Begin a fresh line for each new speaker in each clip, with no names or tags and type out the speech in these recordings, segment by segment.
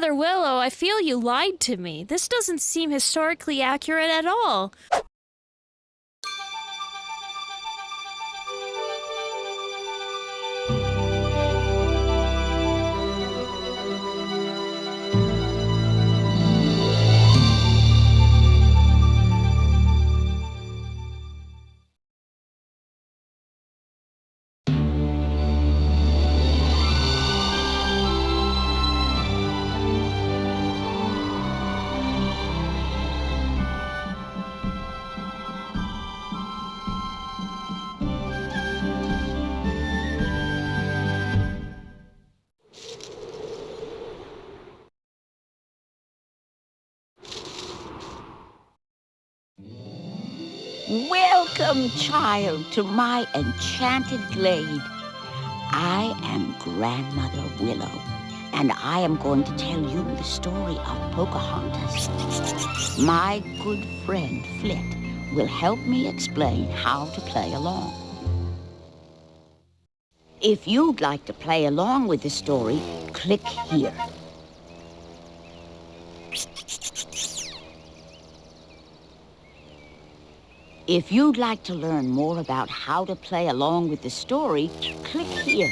Grandmother Willow, I feel you lied to me. This doesn't seem historically accurate at all.
Welcome, child, to my enchanted glade. I am Grandmother Willow, and I am going to tell you the story of Pocahontas. My good friend, Flit, will help me explain how to play along. If you'd like to play along with the story, click here. If you'd like to learn more about how to play along with the story, click here.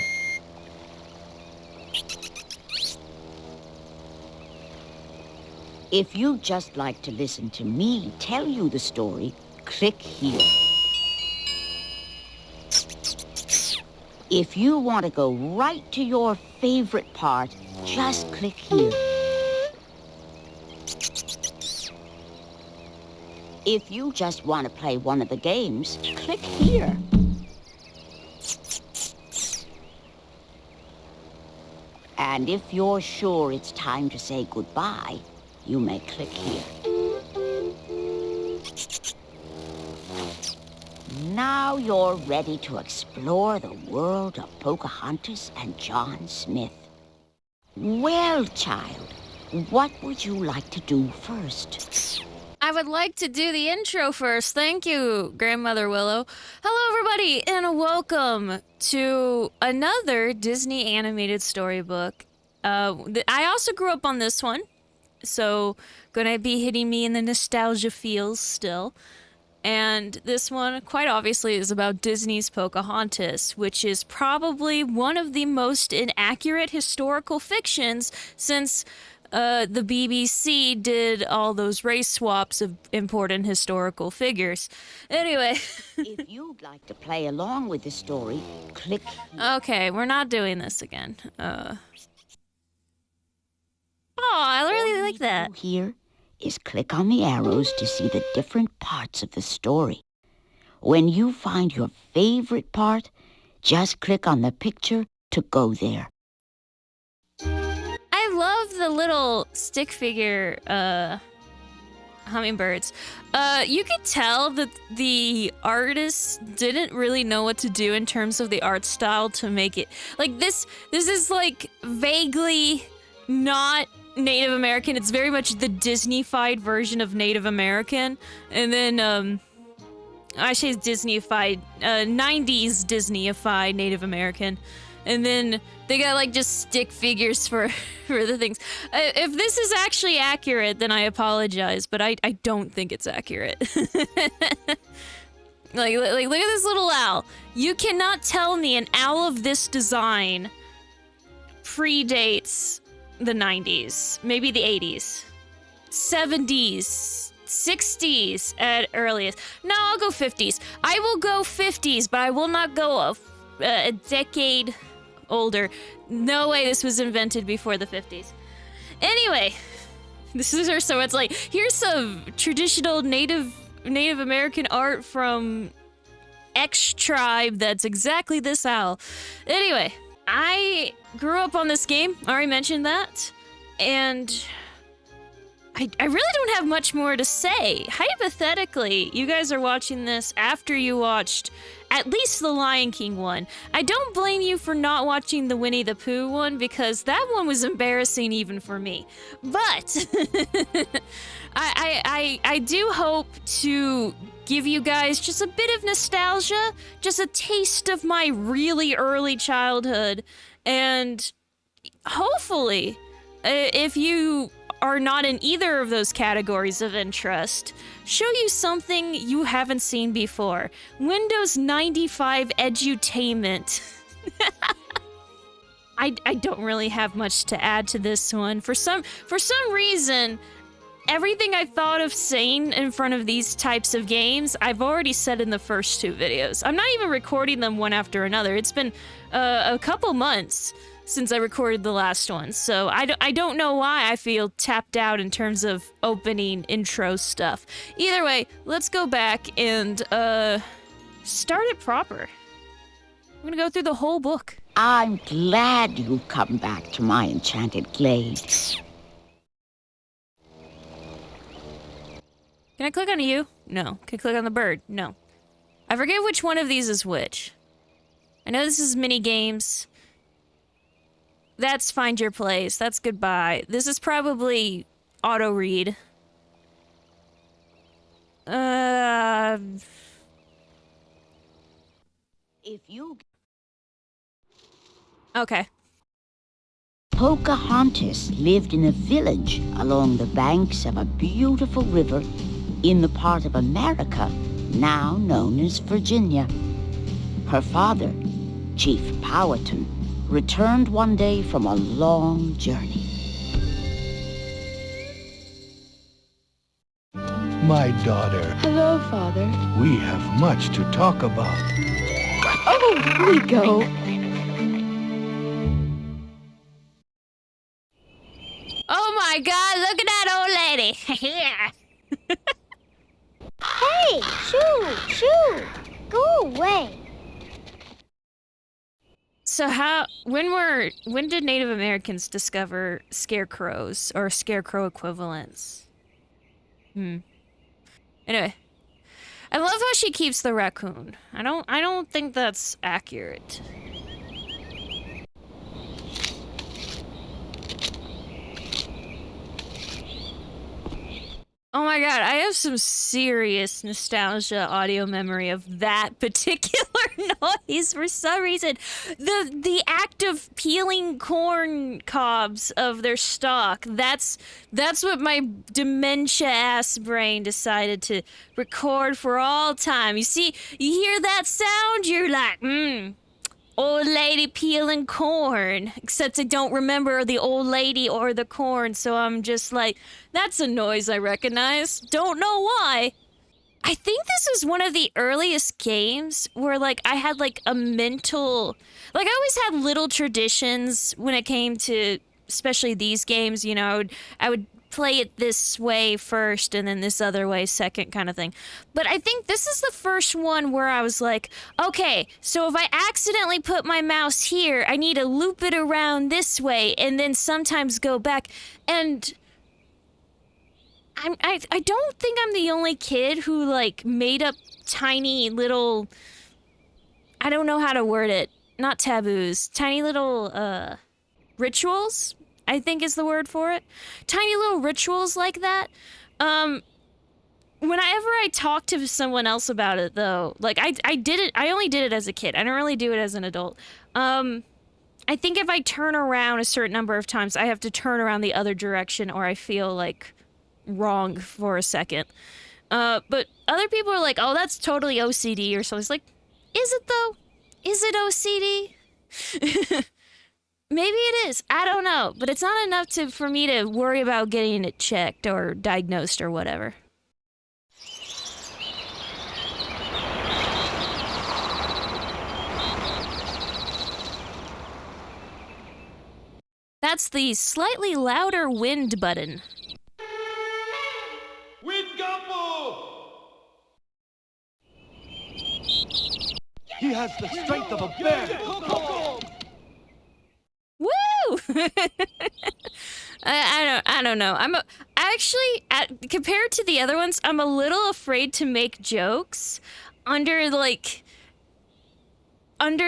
If you'd just like to listen to me tell you the story, click here. If you want to go right to your favorite part, just click here. If you just want to play one of the games, click here. And if you're sure it's time to say goodbye, you may click here. Now you're ready to explore the world of Pocahontas and John Smith. Well, child, what would you like to do first?
I would like to do the intro first. Thank you, Grandmother Willow. Hello, everybody, and welcome to another Disney Animated Storybook. I also grew up on this one, so gonna be hitting me in the nostalgia feels still. And this one, quite obviously, is about Disney's Pocahontas, which is probably one of the most inaccurate historical fictions since the BBC did all those race swaps of important historical figures. Anyway.
If you'd like to play along with the story, click here.
Okay, we're not doing this again. Oh, I really like that.
Here is click on the arrows to see the different parts of the story. When you find your favorite part, just click on the picture to go there.
I love the little stick figure hummingbirds. You could tell that the artists didn't really know what to do in terms of the art style to make it like this is like vaguely not Native American. It's very much the Disney-fied version of Native American. And then I say Disney-fied 90s Disney-ified Native American. And then they got like just stick figures for the things. If this is actually accurate, then I apologize, but I don't think it's accurate. like look at this little owl. You cannot tell me an owl of this design predates the 90s, maybe the 80s, 70s, 60s at earliest. No, I'll go 50s. I will go 50s, but I will not go a decade older. No way this was invented before the 50s. Anyway, this is her, so it's like, here's some traditional Native American art from X tribe that's exactly this owl. Anyway, I grew up on this game, I already mentioned that, and I really don't have much more to say. Hypothetically, you guys are watching this after you watched at least the Lion King one. I don't blame you for not watching the Winnie the Pooh one, because that one was embarrassing even for me. But I do hope to give you guys just a bit of nostalgia, just a taste of my really early childhood, and hopefully if you are not in either of those categories of interest, show you something you haven't seen before. Windows 95 edutainment. I don't really have much to add to this one. For some reason, everything I thought of saying in front of these types of games, I've already said in the first 2 videos. I'm not even recording them one after another. It's been a couple months since I recorded the last one, so I don't know why I feel tapped out in terms of opening intro stuff. Either way, let's go back and start it proper. I'm gonna go through the whole book.
I'm glad you've come back to my enchanted glade.
Can I click on you? No. Can I click on the bird? No. I forget which one of these is which. I know this is mini games. That's find your place. That's goodbye. This is probably auto read.
If you...
Okay.
Pocahontas lived in a village along the banks of a beautiful river in the part of America now known as Virginia. Her father, Chief Powhatan, returned one day from a long journey.
My daughter,
Hello, Father.
we have much to talk about.
Oh, Meeko.
Oh my god, look at that old lady!
Hey, shoo! Go away.
So when did Native Americans discover scarecrows or scarecrow equivalents? Anyway, I love how she keeps the raccoon. I don't think that's accurate. Oh my god, I have some serious nostalgia audio memory of that particular noise for some reason. The act of peeling corn cobs of their stalk, that's what my dementia-ass brain decided to record for all time. You see, you hear that sound, you're like, old lady peeling corn. Except I don't remember the old lady or the corn, so I'm just like, that's a noise I recognize. Don't know why. I think this was one of the earliest games where, like, I had, like, a mental... Like, I always had little traditions when it came to, especially these games, you know, I would play it this way first and then this other way second kind of thing. But I think this is the first one where I was like, okay, so if I accidentally put my mouse here, I need to loop it around this way and then sometimes go back. And I don't think I'm the only kid who, like, made up tiny little, I don't know how to word it, not taboos, tiny little rituals, I think is the word for it. Tiny little rituals like that. Whenever I talk to someone else about it, though, like, I did it, I only did it as a kid. I don't really do it as an adult. I think if I turn around a certain number of times, I have to turn around the other direction or I feel, like, wrong for a second. But other people are like, oh, that's totally OCD or something. It's like, is it, though? Is it OCD? Maybe it is. I don't know. But it's not enough for me to worry about getting it checked or diagnosed or whatever. That's the slightly louder wind button.
Wind gumbo!
He has the strength of a bear.
Woo! I don't know. Actually, compared to the other ones, I'm a little afraid to make jokes under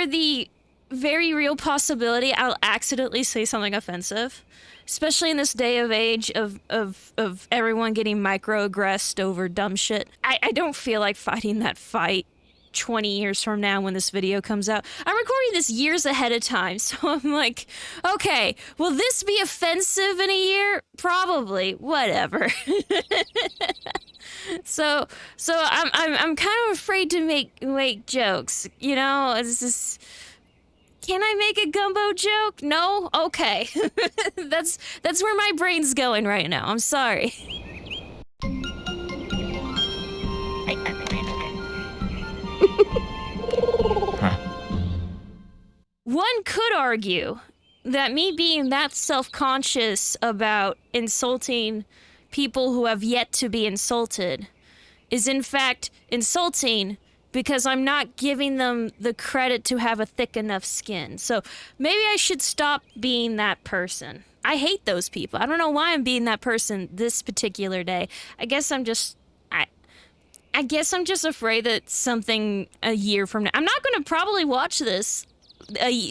the very real possibility I'll accidentally say something offensive. Especially in this day of age of everyone getting microaggressed over dumb shit. I don't feel like fighting that fight 20 years from now when this video comes out. I'm recording this years ahead of time, so I'm like, okay, will this be offensive in a year? Probably. Whatever. So I'm kind of afraid to make jokes. You know, it's just, can I make a gumbo joke? No? Okay. That's where my brain's going right now. I'm sorry. One could argue that me being that self-conscious about insulting people who have yet to be insulted is in fact insulting because I'm not giving them the credit to have a thick enough skin. So maybe I should stop being that person. I hate those people. I don't know why I'm being that person this particular day. I guess I'm just afraid that something a year from now, I'm not going to probably watch this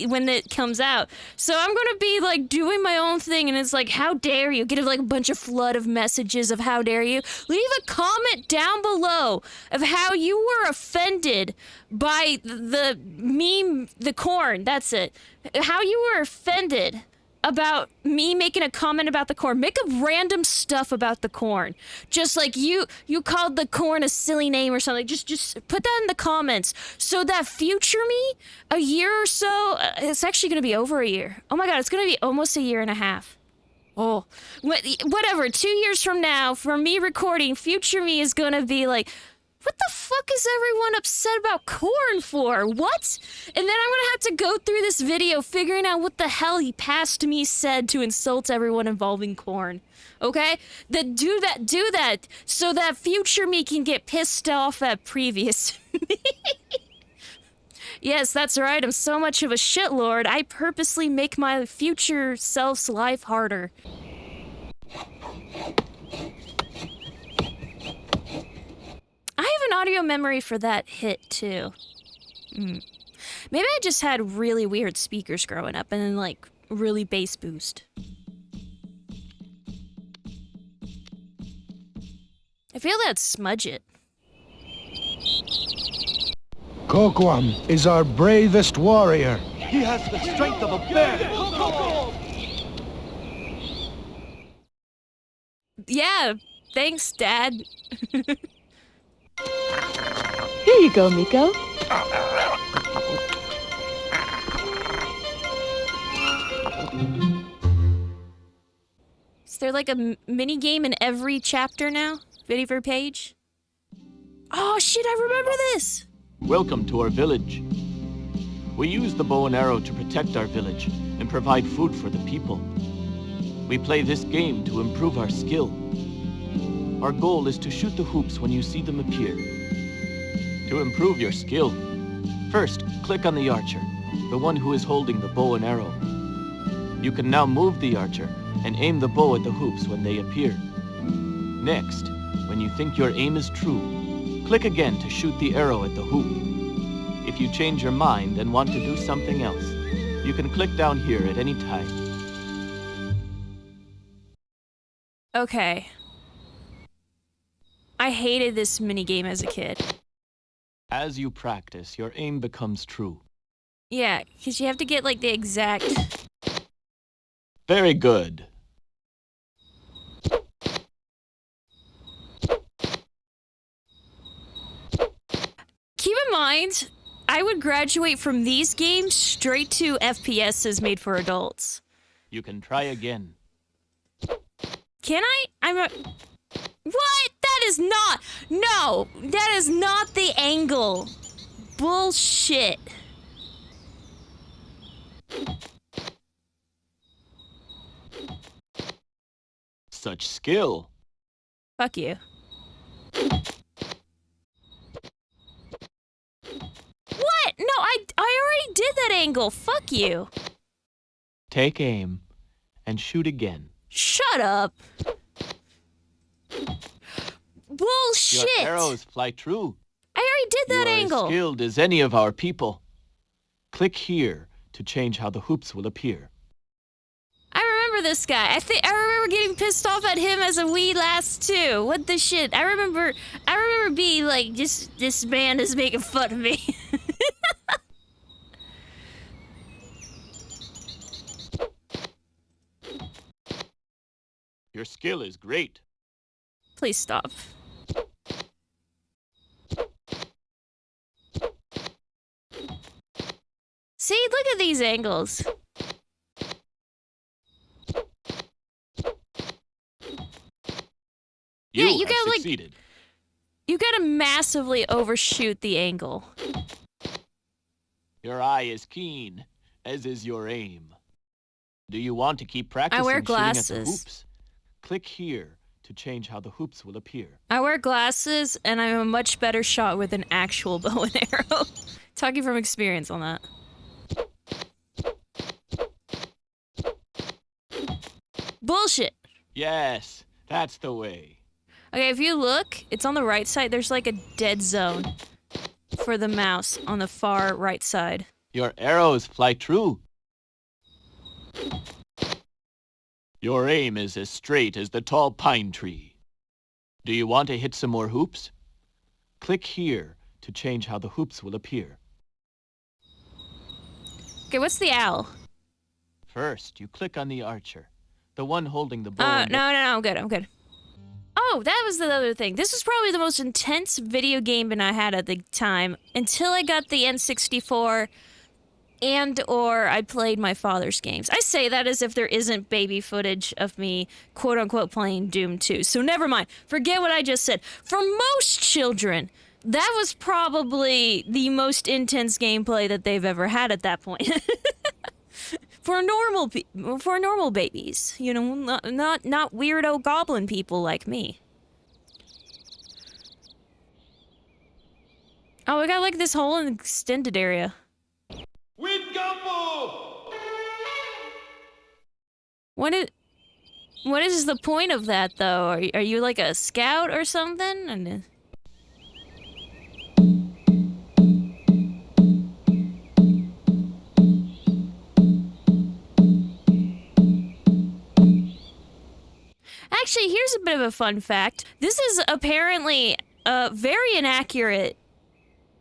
when it comes out. So I'm gonna be like doing my own thing, and it's like, how dare you? Get like a bunch of flood of messages of how dare you. Leave a comment down below of how you were offended by the meme, the corn. That's it. How you were offended about me making a comment about the corn. Make up random stuff about the corn. Just like you called the corn a silly name or something. Just put that in the comments so that future me, a year or so, it's actually going to be over a year. Oh my God, it's going to be almost a year and a half. Oh, whatever. 2 years from now, from me recording, future me is going to be like, what the fuck is everyone upset about corn for? What? And then I'm gonna have to go through this video figuring out what the hell he past me said to insult everyone involving corn. Okay? Do that, so that future me can get pissed off at previous me. Yes, that's right, I'm so much of a shitlord, I purposely make my future self's life harder. I have an audio memory for that hit, too. Maybe I just had really weird speakers growing up and then, like, really bass boost. I feel that smudge it.
Coquam is our bravest warrior.
He has the strength of a bear.
Yeah, thanks, Dad.
Here you go, Meeko.
Is there like a mini game in every chapter now? Video for page? Oh shit, I remember this!
Welcome to our village. We use the bow and arrow to protect our village and provide food for the people. We play this game to improve our skill. Our goal is to shoot the hoops when you see them appear. To improve your skill, first click on the archer, the one who is holding the bow and arrow. You can now move the archer and aim the bow at the hoops when they appear. Next, when you think your aim is true, click again to shoot the arrow at the hoop. If you change your mind and want to do something else, you can click down here at any time.
Okay. I hated this minigame as a kid.
As you practice, your aim becomes true.
Yeah, because you have to get like the exact...
Very good.
Keep in mind, I would graduate from these games straight to FPSs made for adults.
You can try again.
Can I? What? That is not... No! That is not the angle. Bullshit.
Such skill.
Fuck you. What? No, I already did that angle. Fuck you.
Take aim and shoot again.
Shut up. Bullshit.
Your arrows fly true.
I already did that angle.
You are as skilled as any of our people. Click here to change how the hoops will appear.
I remember remember this guy. I remember getting pissed off at him as a wee lass too. What the shit? I remember being like, this man is making fun of me.
Your skill is great.
Please stop. See, look at these angles.
You
you
have
gotta
succeeded.
You gotta massively overshoot the angle.
Your eye is keen, as is your aim. Do you want to keep practicing
I wear
shooting at the
glasses.
hoops? Click here to change how the hoops will appear.
I wear glasses, and I'm a much better shot with an actual bow and arrow. Talking from experience on that. Bullshit.
Yes, that's the way.
Okay, if you look, it's on the right side. There's like a dead zone for the mouse on the far right side.
Your arrows fly true. Your aim is as straight as the tall pine tree. Do you want to hit some more hoops? Click here to change how the hoops will appear.
Okay, what's the owl?
First, you click on the archer, the one holding the bow.
No, I'm good. Oh, that was the other thing. This was probably the most intense video game I had at the time until I got the N64 and/or I played my father's games. I say that as if there isn't baby footage of me, quote-unquote, playing Doom 2. So never mind. Forget what I just said. For most children, that was probably the most intense gameplay that they've ever had at that point. For normal babies, you know, not weirdo goblin people like me. Oh, we got like this whole extended area. What is the point of that though? Are you like a scout or something? And actually, here's a bit of a fun fact. This is apparently very inaccurate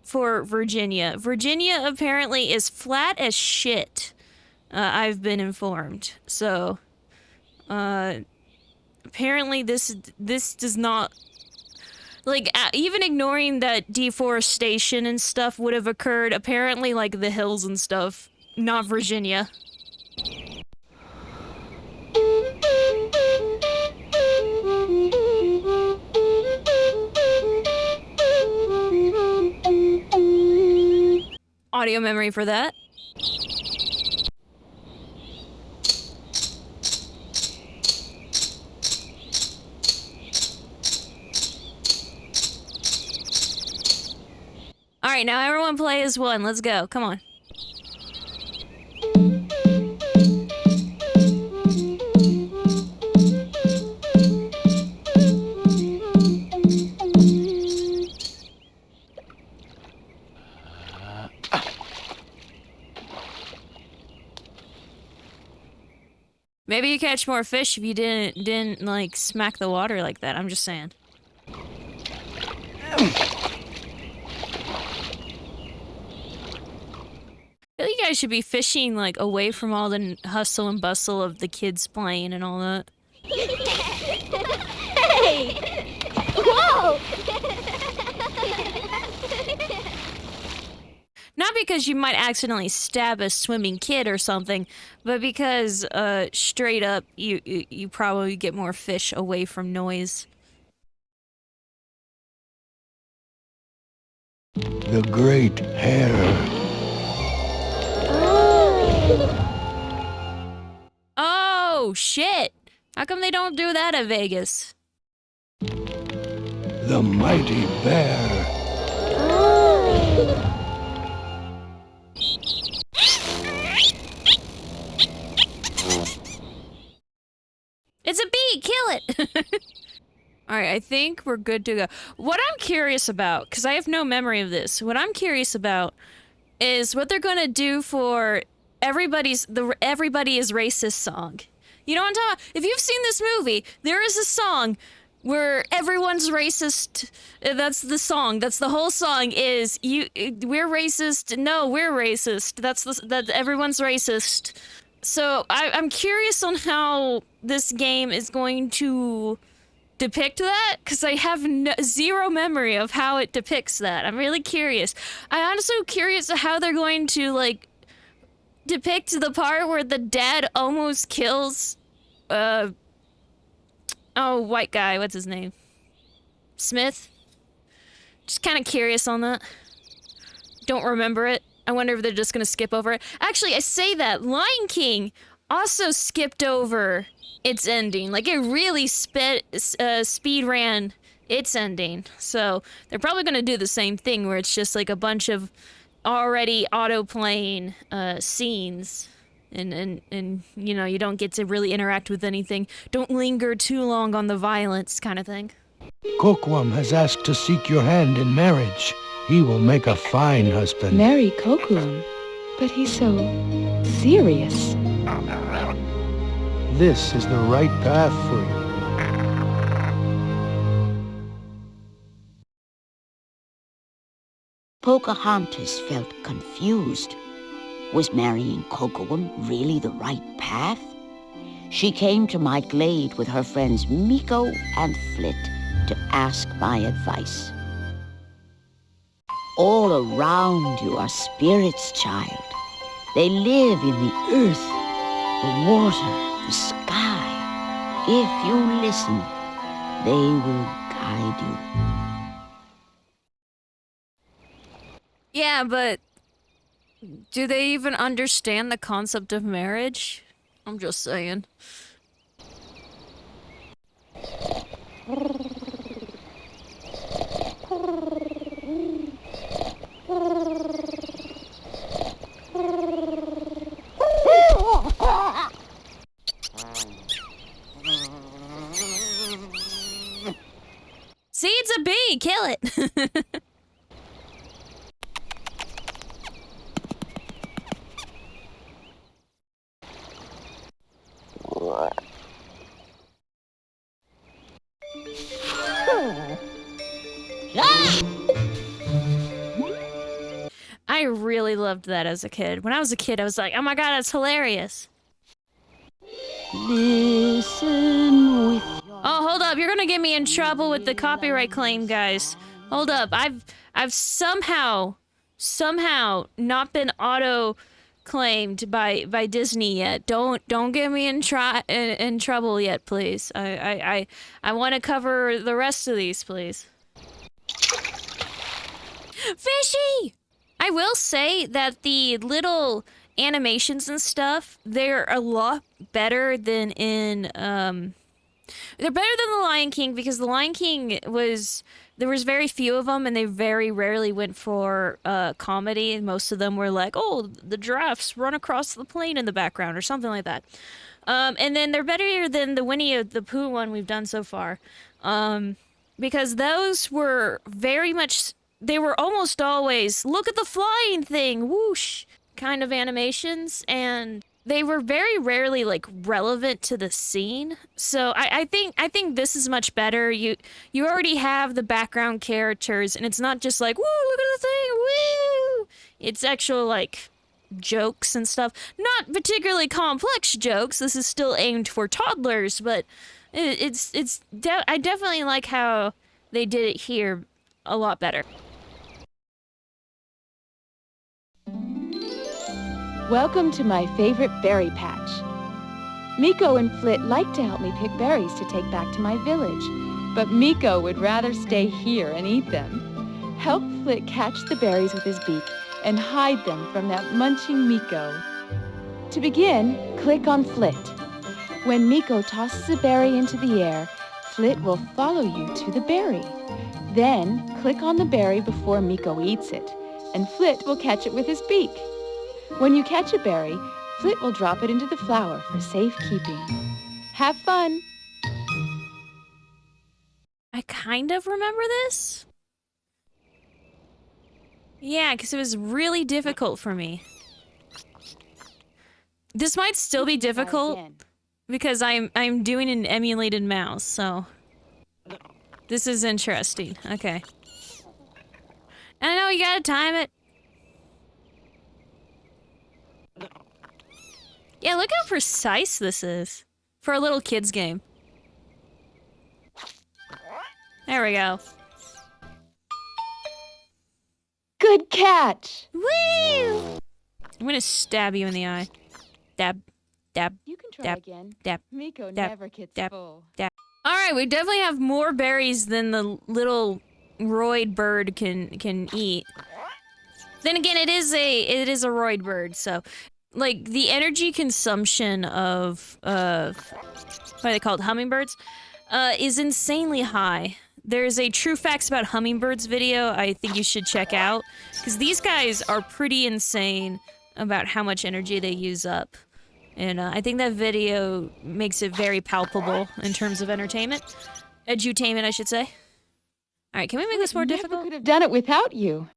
for Virginia. Virginia apparently is flat as shit. I've been informed. So, apparently this does not... Like, even ignoring that deforestation and stuff would have occurred, apparently, like, the hills and stuff, not Virginia. Audio memory for that. Alright, now everyone play as one. Let's go. Come on. Maybe you catch more fish if you didn't like smack the water like that. I'm just saying. I feel you guys should be fishing like away from all the hustle and bustle of the kids playing and all that.
Hey! Whoa!
Not because you might accidentally stab a swimming kid or something, but because straight up you probably get more fish away from noise.
The great hare.
Oh shit! How come they don't do that at Vegas?
The mighty bear.
It's a bee! Kill it! Alright, I think we're good to go. What I'm curious about, because I have no memory of this, what I'm curious about is what they're gonna do for Everybody is Racist song. You know what I'm talking about? If you've seen this movie, there is a song where everyone's racist. That's the song. That's the whole song is, we're racist. No, we're racist. That everyone's racist. So I'm curious on how this game is going to depict that, because I have zero memory of how it depicts that. I'm really curious. I'm also curious how they're going to, like, depict the part where the dad almost kills, oh, white guy, what's his name? Smith? Just kind of curious on that. Don't remember it. I wonder if they're just gonna skip over it. Actually, I say that, Lion King also skipped over its ending. Like, it really speed ran its ending. So, they're probably gonna do the same thing where it's just like a bunch of already auto-playing scenes. And you know, you don't get to really interact with anything. Don't linger too long on the violence kind of thing.
Kokwam has asked to seek your hand in marriage. He will make a fine husband.
Marry Kokulam, but he's so serious.
This is the right path for you.
Pocahontas felt confused. Was marrying Kocoum really the right path? She came to my glade with her friends Meeko and Flit to ask my advice. All around you are spirits, child. They live in the earth, the water, the sky. If you listen, they will guide you.
Yeah, but do they even understand the concept of marriage? I'm just saying. See, it's a bee! Kill it! I really loved that as a kid. When I was a kid, I was like, oh my god, that's hilarious.
Listen with your...
Oh, hold up. You're gonna get me in trouble with the copyright claim, guys. Hold up. I've somehow not been auto-claimed by Disney yet. Don't get me in trouble yet, please. I want to cover the rest of these, please. Fishy! I will say that the little animations and stuff, they're a lot better than in, they're better than The Lion King, because The Lion King there was very few of them, and they very rarely went for comedy, and most of them were like, oh, the giraffes run across the plain in the background, or something like that. And then they're better than the Winnie the Pooh one we've done so far, because those were very much... They were almost always, look at the flying thing, whoosh, kind of animations, and they were very rarely, like, relevant to the scene. So I think this is much better. You already have the background characters, and it's not just like, woo, look at the thing, woo! It's actual, like, jokes and stuff. Not particularly complex jokes. This is still aimed for toddlers, but I definitely like how they did it here a lot better.
Welcome to my favorite berry patch. Meeko and Flit like to help me pick berries to take back to my village, but Meeko would rather stay here and eat them. Help Flit catch the berries with his beak and hide them from that munching Meeko. To begin, click on Flit. When Meeko tosses a berry into the air, Flit will follow you to the berry. Then, click on the berry before Meeko eats it, and Flit will catch it with his beak. When you catch a berry, Flit will drop it into the flower for safekeeping. Have fun!
I kind of remember this. Yeah, because it was really difficult for me. This might still be difficult, because I'm doing an emulated mouse, so this is interesting. Okay. I know you gotta time it. Yeah, look how precise this is for a little kid's game. There we go.
Good catch!
Woo! I'm gonna stab you in the eye. Dab, dab,
You can try
dab,
again.
dab,
Meeko
dab,
never gets
dab,
full.
dab. Alright, we definitely have more berries than the little roid bird can eat. Then again, it is a roid bird, so like the energy consumption of what are they called, hummingbirds, is insanely high. There's a True Facts About Hummingbirds video I think you should check out, because these guys are pretty insane about how much energy they use up. And I think that video makes it very palpable in terms of entertainment. Edutainment, I should say. Alright, can we make this more
Never
difficult?
could have done it without you.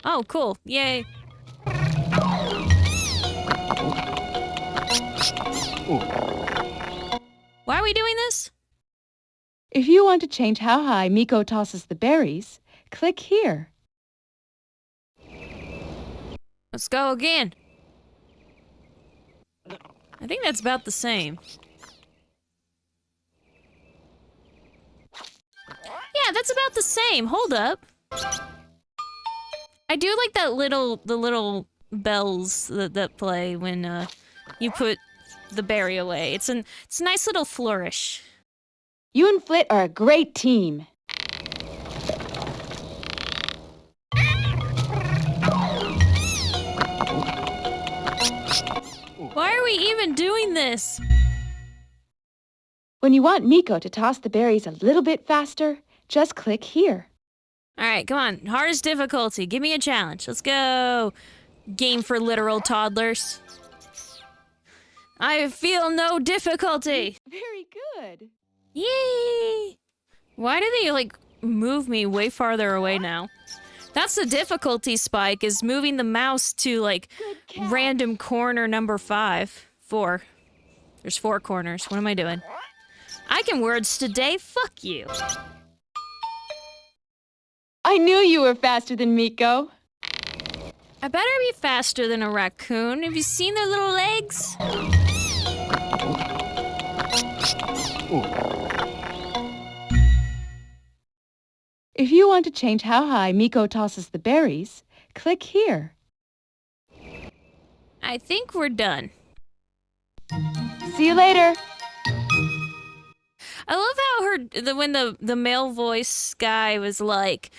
Oh, cool. Yay. Why are we doing this?
If you want to change how high Meeko tosses the berries, click here.
Let's go again. I think that's about the same. Yeah, that's about the same. Hold up. I do like the little bells that play when you put the berry away. It's a nice little flourish.
You and Flit are a great team.
Why are we even doing this?
When you want Meeko to toss the berries a little bit faster, just click here.
Alright, come on. Hardest difficulty. Give me a challenge. Let's go. Game for literal toddlers. I feel no difficulty.
Very good.
Yay! Why do they, like, move me way farther away now? That's the difficulty spike, is moving the mouse to, like,
Good catch.
random corner number 5. 4. There's 4 corners. What am I doing? I can words today. Fuck you.
I knew you were faster than Meeko.
I better be faster than a raccoon. Have you seen their little legs?
If you want to change how high Meeko tosses the berries, click here.
I think we're done.
See you later.
I love how when the male voice guy was like,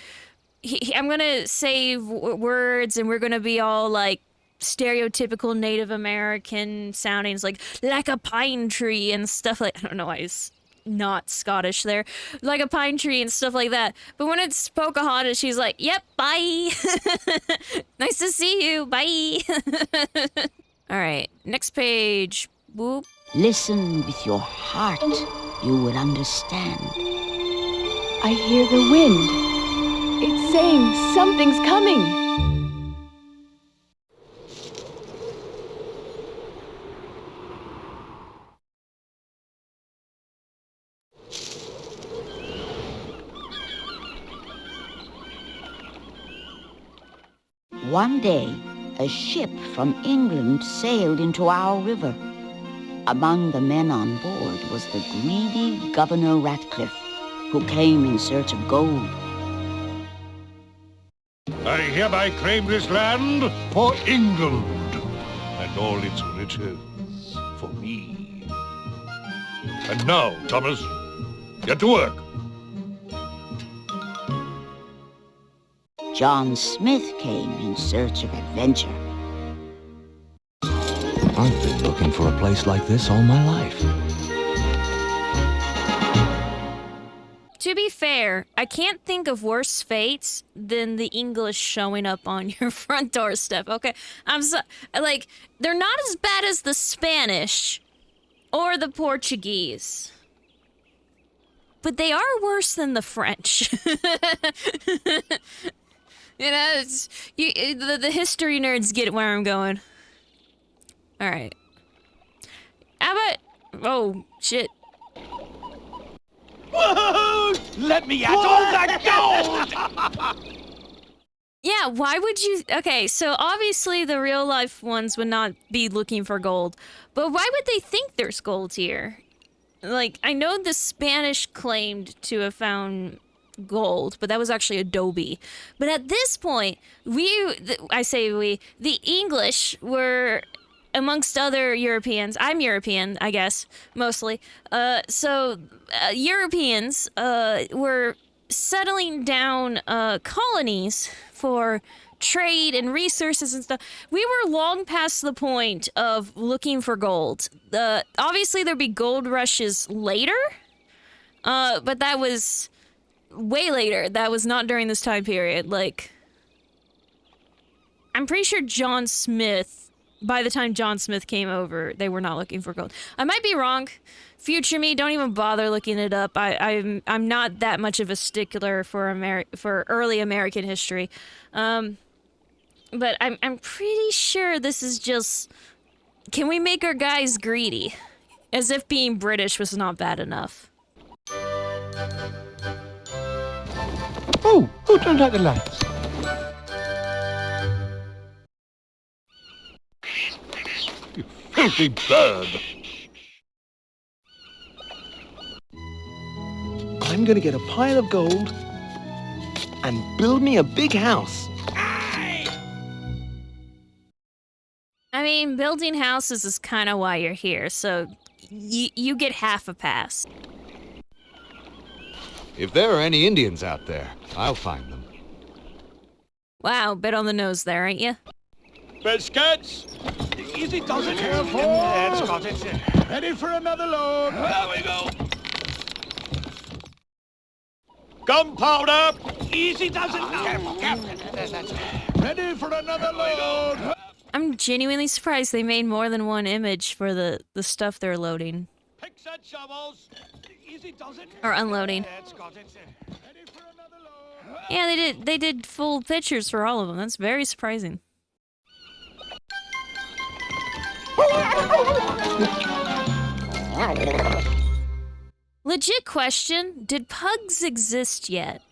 I'm gonna say words and we're gonna be all like stereotypical Native American soundings, like a pine tree and stuff like, I don't know why he's not Scottish there, like a pine tree and stuff like that. But when it's Pocahontas, she's like, yep, bye. Nice to see you, bye. All right, next page. Whoop.
Listen with your heart. You will understand.
I hear the wind. It's saying something's coming.
One day, a ship from England sailed into our river. Among the men on board was the greedy Governor Ratcliffe, who came in search of gold.
I hereby claim this land for England, and all its riches for me. And now, Thomas, get to work.
John Smith came in search of adventure.
I've been looking for a place like this all my life.
To be fair, I can't think of worse fates than the English showing up on your front doorstep. Okay, like, they're not as bad as the Spanish or the Portuguese, but they are worse than the French. You know, the history nerds get where I'm going. All right. How about... Oh, shit.
Let me at all that gold!
Yeah, why would you... Okay, so obviously the real-life ones would not be looking for gold. But why would they think there's gold here? Like, I know the Spanish claimed to have found gold, but that was actually adobe. But at this point, the English were... amongst other Europeans, I'm European, I guess, mostly. Europeans were settling down colonies for trade and resources and stuff. We were long past the point of looking for gold. Obviously, there'd be gold rushes later, but that was way later. That was not during this time period. Like, I'm pretty sure John Smith. By the time John Smith came over, they were not looking for gold. I might be wrong. Future me, don't even bother looking it up. I'm not that much of a stickler for early American history, but I'm pretty sure this is just. Can we make our guys greedy? As if being British was not bad enough.
Oh, who turned out the lights?
Filthy bird!
I'm gonna get a pile of gold and build me a big house.
I mean, building houses is kind of why you're here, so you get half a pass.
If there are any Indians out there, I'll find them.
Wow, bit on the nose there, ain't you?
Biscuits! Easy does it.
Careful!
That's got it.
Ready for another load.
There we go. Gunpowder! Easy does it now. Careful.
Ready for another load.
I'm genuinely surprised they made more than one image for the stuff they're loading.
Picks and shovels. Easy does it.
Or unloading.
That's got it.
Ready for another load.
Yeah, they did full pictures for all of them. That's very surprising. Legit question, did pugs exist yet?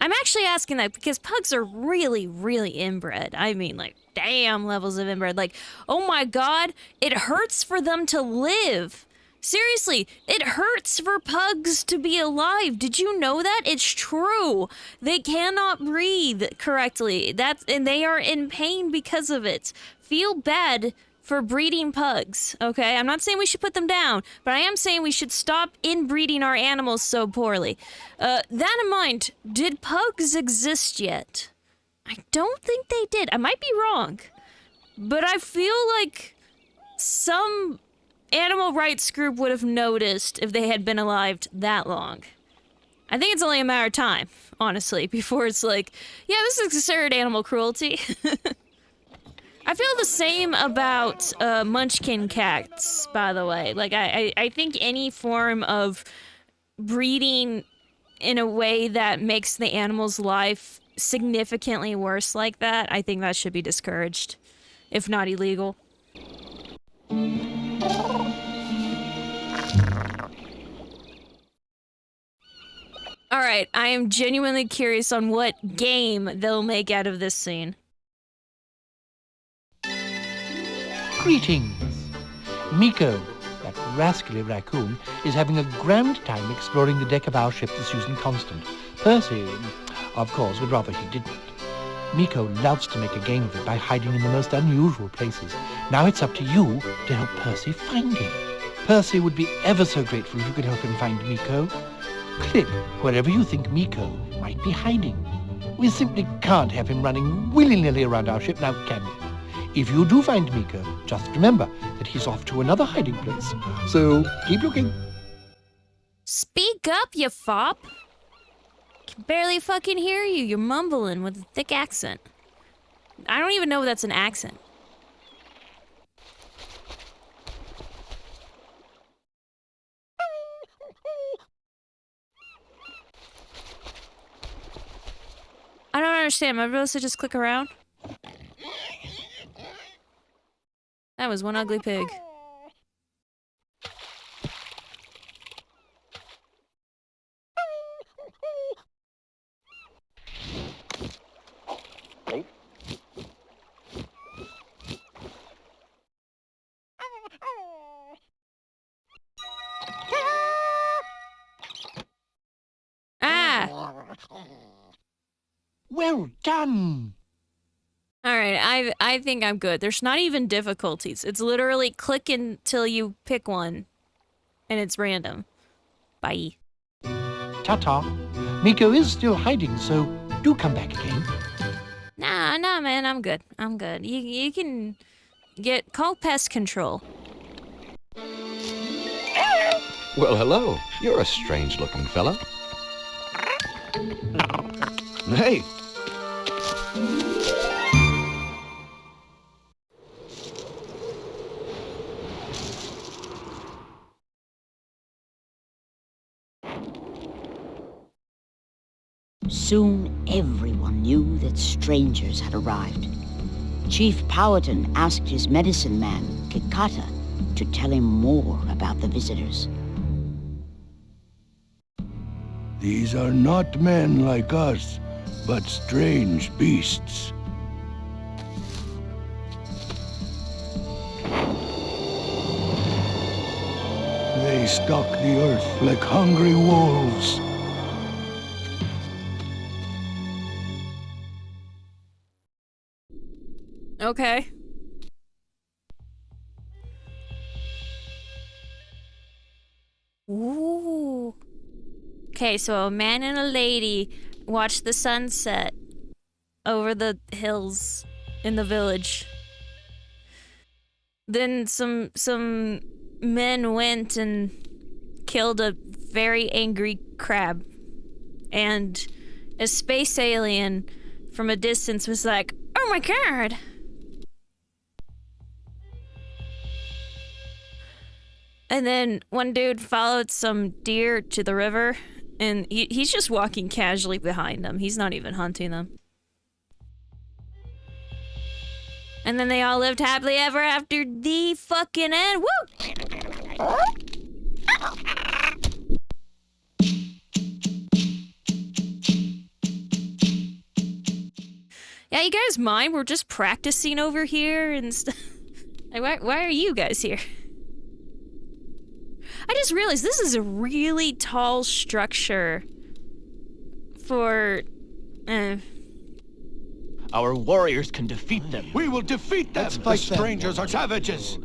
I'm actually asking that because pugs are really, really inbred. I mean, like, damn levels of inbred. Like, oh my god, it hurts for them to live. Seriously, it hurts for pugs to be alive. Did you know that? It's true. They cannot breathe correctly. And they are in pain because of it. Feel bad for breeding pugs, okay? I'm not saying we should put them down, but I am saying we should stop inbreeding our animals so poorly. That in mind, did pugs exist yet? I don't think they did. I might be wrong, but I feel like some animal rights group would have noticed if they had been alive that long. I think it's only a matter of time, honestly, before it's like, yeah, this is considered animal cruelty. I feel the same about munchkin cats, by the way. Like, I think any form of breeding in a way that makes the animal's life significantly worse like that, I think that should be discouraged, if not illegal. Alright, I am genuinely curious on what game they'll make out of this scene.
Greetings. Meeko, that rascally raccoon, is having a grand time exploring the deck of our ship, the Susan Constant. Percy, of course, would rather he didn't. Meeko loves to make a game of it by hiding in the most unusual places. Now it's up to you to help Percy find him. Percy would be ever so grateful if you could help him find Meeko. Click wherever you think Meeko might be hiding. We simply can't have him running willy-nilly around our ship now, can we? If you do find Meeko, just remember that he's off to another hiding place. So, keep looking.
Speak up, you fop! Can barely fucking hear you. You're mumbling with a thick accent. I don't even know if that's an accent. I don't understand. Am I supposed to just click around? That was one ugly pig.
Well done.
All right, I think I'm good. There's not even difficulties. It's literally click until you pick one, and it's random. Bye.
Ta-ta. Meeko is still hiding, so do come back again.
Nah, man, I'm good. I'm good. You can call pest control.
Well, hello. You're a strange-looking fella. Hey.
Soon everyone knew that strangers had arrived. Chief Powhatan asked his medicine man, Kikata, to tell him more about the visitors.
These are not men like us, but strange beasts. They stalk the earth like hungry wolves.
Okay. Ooh. Okay, so a man and a lady watch the sunset over the hills in the village. Then some men went and killed a very angry crab. And a space alien from a distance was like, "Oh my god!" And then one dude followed some deer to the river, and he's just walking casually behind them. He's not even hunting them. And then they all lived happily ever after the fucking end. Woo! Yeah, you guys mind? We're just practicing over here and stuff. Why are you guys here? I just realized this is a really tall structure for...
Our warriors can defeat them.
We will defeat them! The strangers are savages!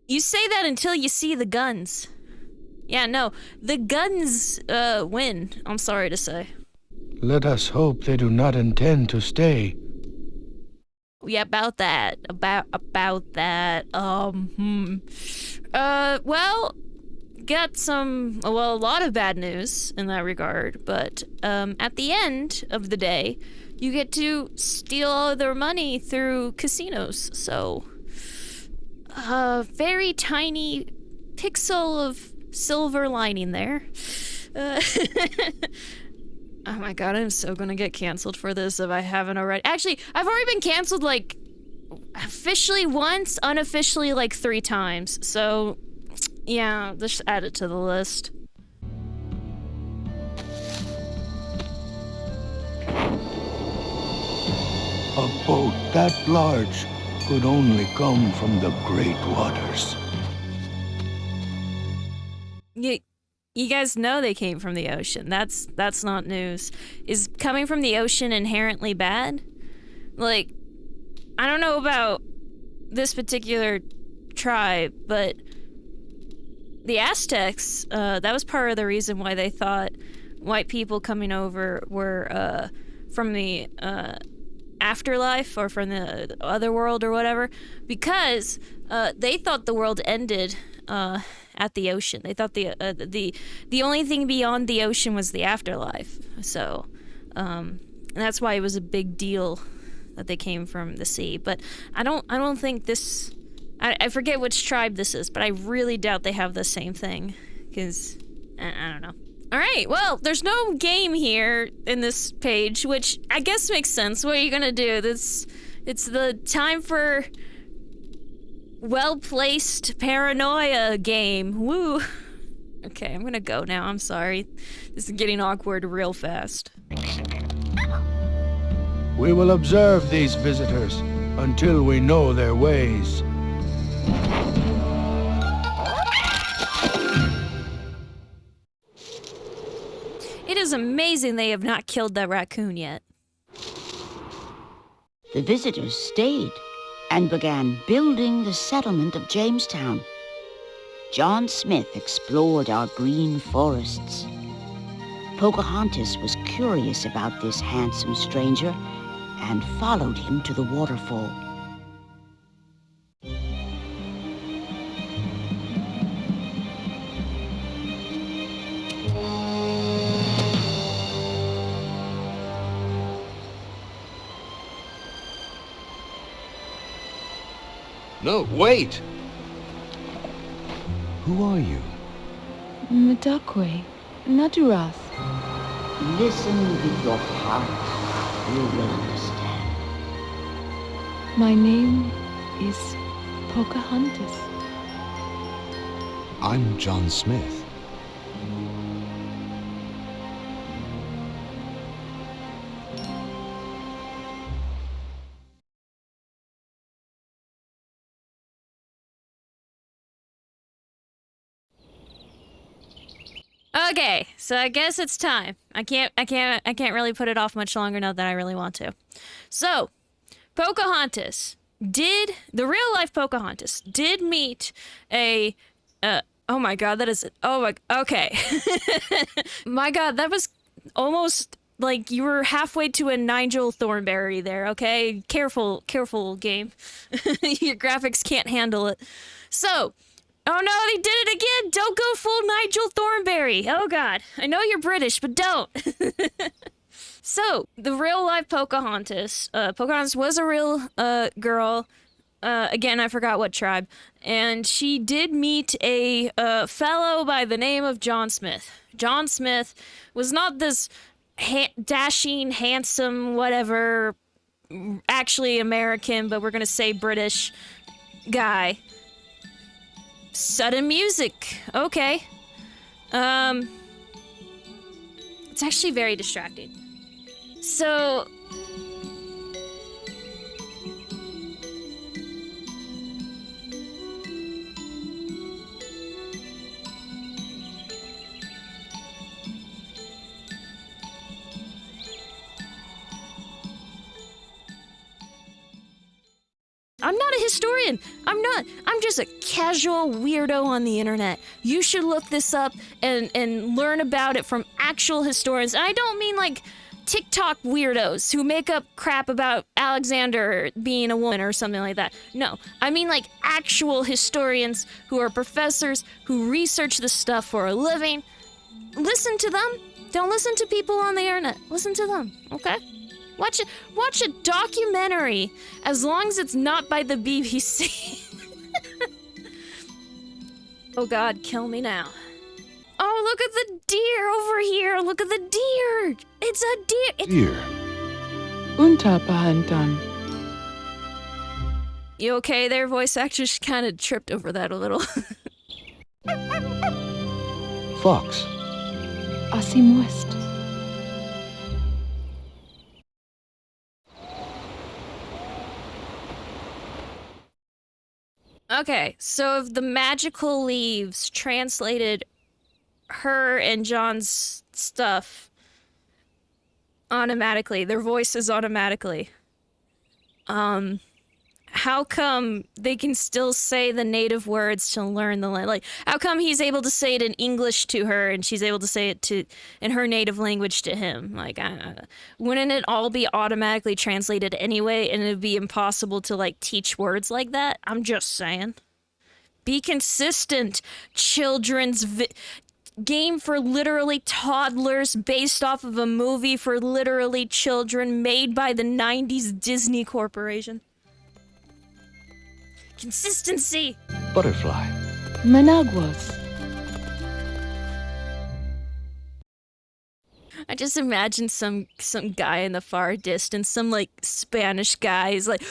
You say that until you see the guns. Yeah, no, the guns win, I'm sorry to say.
Let us hope they do not intend to stay.
Yeah, about that. About that. Well, got a lot of bad news in that regard, but at the end of the day, you get to steal all their money through casinos, so very tiny pixel of silver lining there. Oh my god, I'm so gonna get canceled for this if I haven't already. Actually, I've already been canceled, like, officially once, unofficially, like, 3 times. So, yeah, just add it to the list.
A boat that large could only come from the great waters.
You guys know they came from the ocean. That's not news. Is coming from the ocean inherently bad? Like, I don't know about this particular tribe, but the Aztecs, that was part of the reason why they thought white people coming over were from the afterlife or from the other world or whatever, because they thought the world ended at the ocean. They thought the only thing beyond the ocean was the afterlife. So, and that's why it was a big deal that they came from the sea. But I don't think this. I forget which tribe this is, but I really doubt they have the same thing, because I don't know. All right, well, there's no game here in this page, which I guess makes sense. What are you gonna do? It's the time for well-placed paranoia game. Woo. Okay, I'm gonna go now. I'm sorry. This is getting awkward real fast.
We will observe these visitors until we know their ways.
It It is amazing they have not killed that raccoon yet.
The visitors stayed and began building the settlement of Jamestown. John Smith explored our green forests. Pocahontas was curious about this handsome stranger and followed him to the waterfall.
No, wait! Who are you?
Mdakwe, Nadurath.
Listen with your heart. You will understand.
My name is Pocahontas.
I'm John Smith.
Okay, so I guess it's time. I can't really put it off much longer now that I really want to. So, Pocahontas the real life Pocahontas did meet a, oh my god, okay. My god, that was almost like you were halfway to a Nigel Thornberry there, okay? Careful game. Your graphics can't handle it. So, oh no, they did it again! Don't go full Nigel Thornberry! Oh god, I know you're British, but don't! So, the real life Pocahontas. Pocahontas was a real girl. Again, I forgot what tribe. And she did meet a fellow by the name of John Smith. John Smith was not this dashing, handsome, whatever, actually American, but we're gonna say British guy. Sudden music. Okay. It's actually very distracting. So... I'm not a historian. I'm just a casual weirdo on the internet. You should look this up and learn about it from actual historians. And I don't mean like TikTok weirdos who make up crap about Alexander being a woman or something like that. No, I mean like actual historians who are professors who research this stuff for a living. Listen to them. Don't listen to people on the internet. Listen to them, okay? Watch a documentary, as long as it's not by the BBC. Oh god, kill me now. Oh, look at the deer over here! Look at the deer! It's a deer!
Deer.
Untapahantan.
You okay there, voice actor? Just kind of tripped over that a little.
Fox.
Asimwest.
Okay, so if the magical leaves translated her and John's stuff automatically, their voices automatically, how come they can still say the native words to learn the language? Like, how come he's able to say it in English to her and she's able to say it in her native language to him? Like, wouldn't it all be automatically translated anyway, and it'd be impossible to like teach words like that? I'm just saying. Be consistent, children's game for literally toddlers based off of a movie for literally children made by the 90s Disney Corporation. Consistency!
Butterfly.
Managwas.
I just imagine some guy in the far distance, some like Spanish guy is like,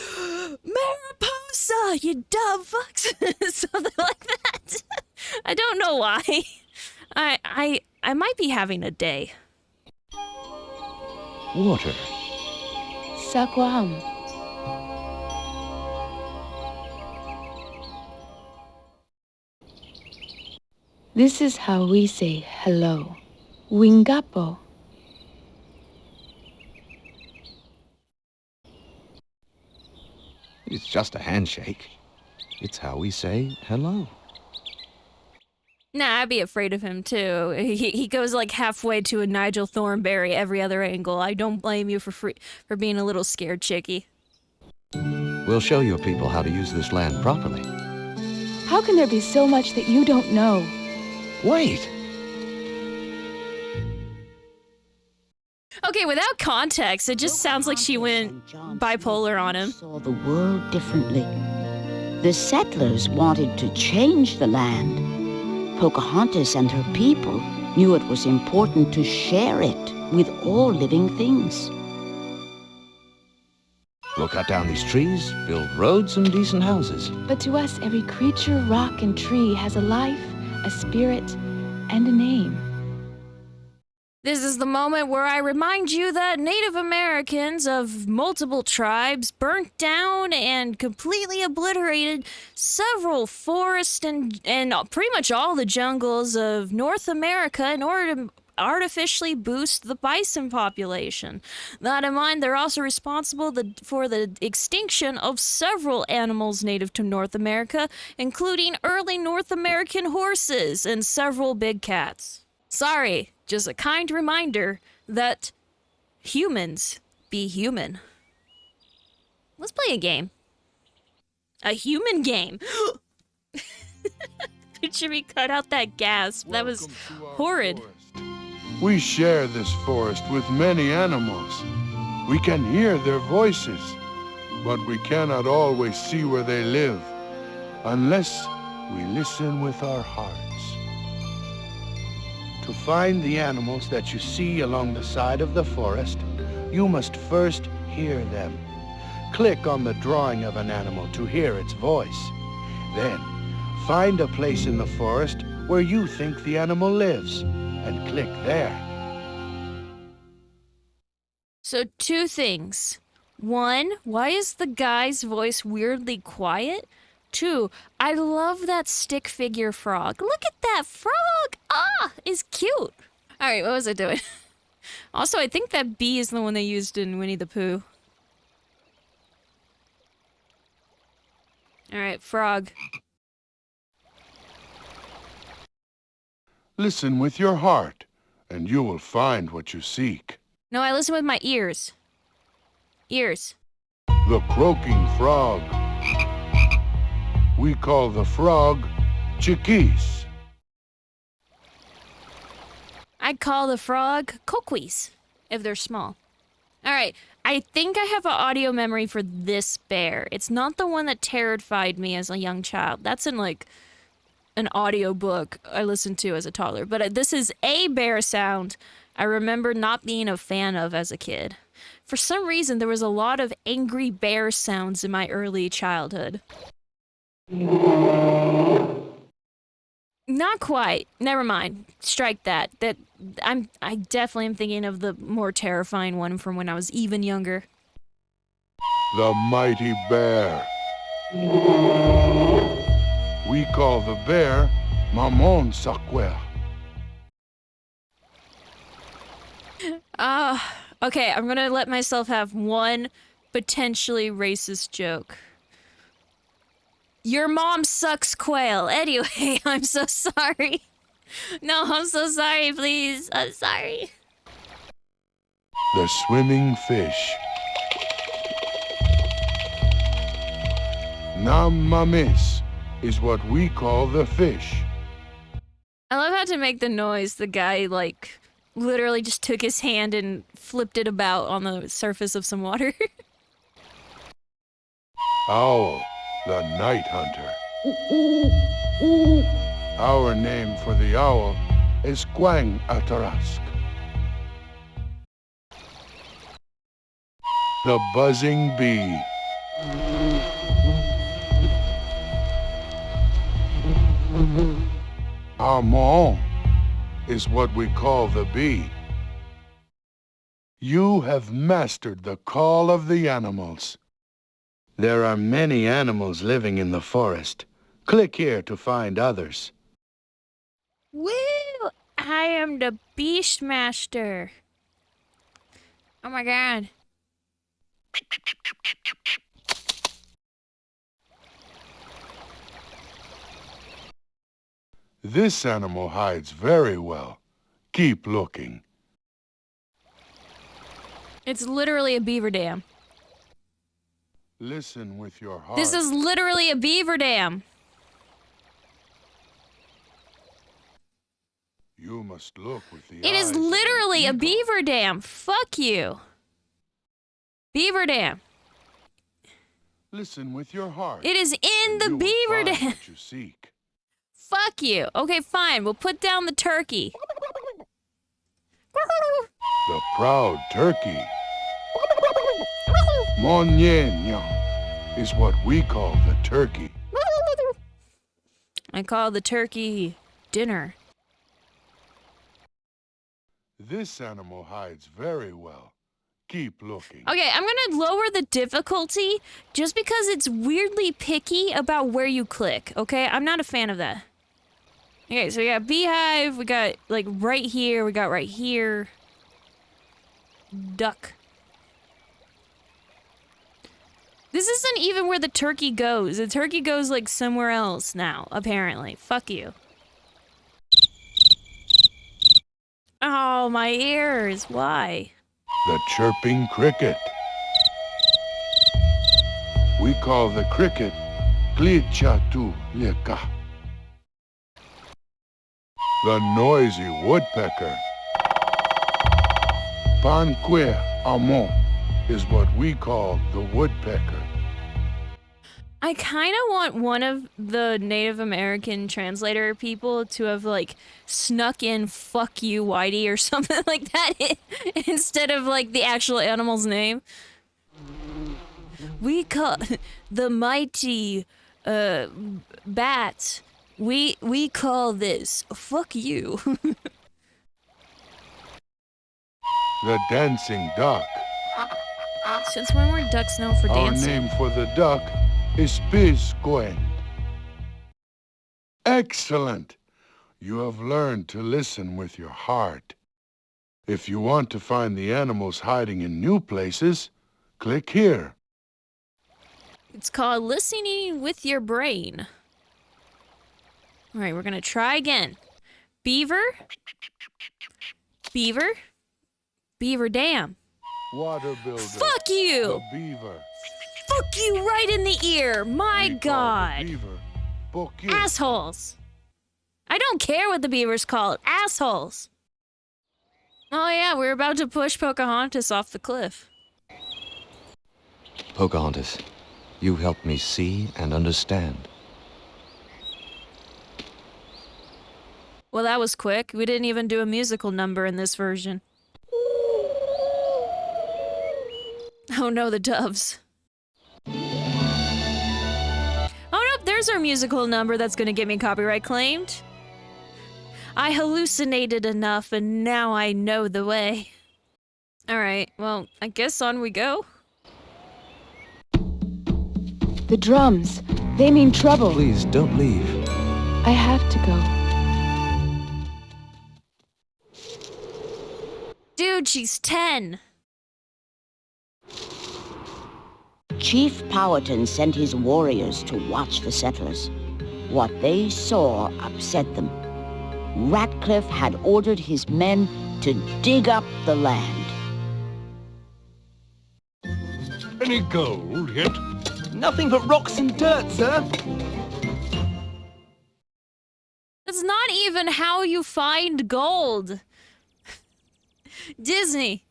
Mariposa, you dumb fucks! Something like that. I don't know why. I might be having a day.
Water.
Sakwam. This is how we say hello. Wingapo.
It's just a handshake. It's how we say hello.
Nah, I'd be afraid of him too. He goes like halfway to a Nigel Thornberry every other angle. I don't blame you for being a little scared, chickie.
We'll show your people how to use this land properly.
How can there be so much that you don't know?
Wait!
Okay, without context, it just sounds like she went bipolar on him.
Saw the world differently. The settlers wanted to change the land. Pocahontas and her people knew it was important to share it with all living things.
We'll cut down these trees, build roads and decent houses.
But to us, every creature, rock, and tree has a life, a spirit, and a name.
This is the moment where I remind you that Native Americans of multiple tribes burnt down and completely obliterated several forests and pretty much all the jungles of North America in order to artificially boost the bison population. That in mind, they're also responsible for the extinction of several animals native to North America, including early North American horses and several big cats. Sorry, just a kind reminder that humans be human. Let's play a game. A human game. Should we cut out that gasp? That was horrid.
We share this forest with many animals. We can hear their voices, but we cannot always see where they live, unless we listen with our hearts. To find the animals that you see along the side of the forest, you must first hear them. Click on the drawing of an animal to hear its voice. Then, find a place in the forest where you think the animal lives, and click there.
So 2 things. 1, why is the guy's voice weirdly quiet? 2, I love that stick figure frog. Look at that frog! Ah, it's cute. All right, what was I doing? Also, I think that bee is the one they used in Winnie the Pooh. All right, frog.
Listen with your heart, and you will find what you seek.
No, I listen with my ears. Ears.
The croaking frog. We call the frog chiquis.
I'd call the frog coquis, if they're small. All right, I think I have an audio memory for this bear. It's not the one that terrified me as a young child. That's in, like, an audio book I listened to as a toddler. But this is a bear sound I remember not being a fan of as a kid. For some reason, there was a lot of angry bear sounds in my early childhood. Not quite. Never mind. Strike that. I definitely am thinking of the more terrifying one from when I was even younger.
The mighty bear. We call the bear Maman Saquer.
Okay, I'm gonna let myself have one potentially racist joke. Your mom sucks quail. Anyway, I'm so sorry. No, I'm so sorry, please. I'm sorry.
The swimming fish. Nam mamis is what we call the fish.
I love how to make the noise. The guy, like, literally just took his hand and flipped it about on the surface of some water.
Owl, the night hunter. Our name for the owl is Quang Atarask. The buzzing bee. Our mon is what we call the bee. You have mastered the call of the animals. There are many animals living in the forest. Click here to find others.
Woo! I am the Beastmaster. Oh my god.
This animal hides very well. Keep looking.
It's literally a beaver dam.
Listen with your heart.
This is literally a beaver dam.
You must look with the
It is
eyes of
literally a
eagle.
beaver dam. Fuck you. Beaver dam.
Listen with your heart.
It is in
and
the
you will
beaver
find
dam.
what you seek.
Fuck you. Okay, fine. We'll put down the turkey.
The proud turkey. Monyeño is what we call the turkey.
I call the turkey dinner.
This animal hides very well. Keep looking.
Okay, I'm gonna lower the difficulty just because it's weirdly picky about where you click, okay? I'm not a fan of that. Okay, so we got beehive, we got like right here, we got right here. Duck. This isn't even where the turkey goes. The turkey goes like somewhere else now, apparently. Fuck you. Oh, my ears. Why?
The chirping cricket. We call the cricket Glichatu leka. The noisy woodpecker. Panque amon is what we call the woodpecker.
I kind of want one of the Native American translator people to have, like, snuck in "fuck you, Whitey" or something like that instead of, like, the actual animal's name. We call the mighty, bat. We call this "fuck you."
The dancing duck.
Since when were ducks known for
Our
dancing?
name for the duck is Piscoen. Excellent! You have learned to listen with your heart. If you want to find the animals hiding in new places, click here.
It's called listening with your brain. All right, we're gonna try again. Beaver. Beaver. Beaver dam.
Water builder.
Fuck you!
The beaver.
Fuck you right in the ear! My
We call the
God!
beaver Poki.
Assholes! I don't care what the beavers call it. Assholes! Oh yeah, we're about to push Pocahontas off the cliff.
Pocahontas, you helped me see and understand.
Well, that was quick. We didn't even do a musical number in this version. Oh no, the doves. Oh no, there's our musical number that's gonna get me copyright claimed. I hallucinated enough and now I know the way. Alright, well, I guess on we go.
The drums, they mean trouble.
Please don't leave.
I have to go.
Dude, she's 10.
Chief Powhatan sent his warriors to watch the settlers. What they saw upset them. Ratcliffe had ordered his men to dig up the land.
Any gold yet?
Nothing but rocks and dirt, sir.
That's not even how you find gold. Disney,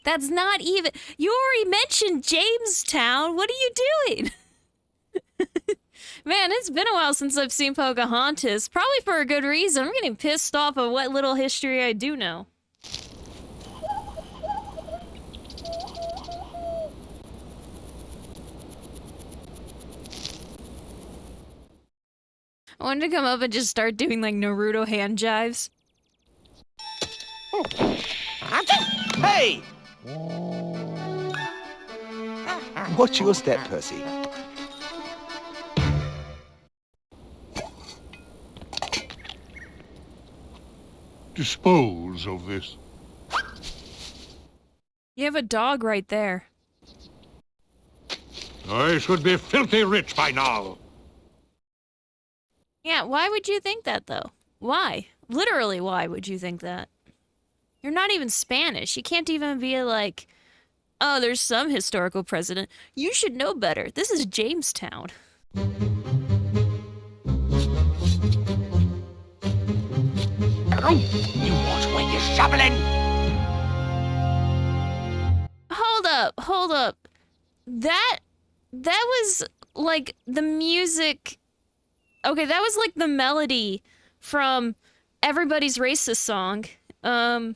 that's not even... You already mentioned Jamestown. What are you doing? Man, it's been a while since I've seen Pocahontas. Probably for a good reason. I'm getting pissed off of what little history I do know. I wanted to come up and just start doing, like, Naruto hand jives.
Hey! Watch your step, Percy.
Dispose of this.
You have a dog right there.
I should be filthy rich by now.
Yeah, why would you think that, though? Why? Literally, why would you think that? You're not even Spanish. You can't even be like, oh, there's some historical president. You should know better. This is Jamestown.
Ow! You watch where you're shoveling!
Hold up. That was like the music. Okay, that was like the melody from Everybody's Racist song. But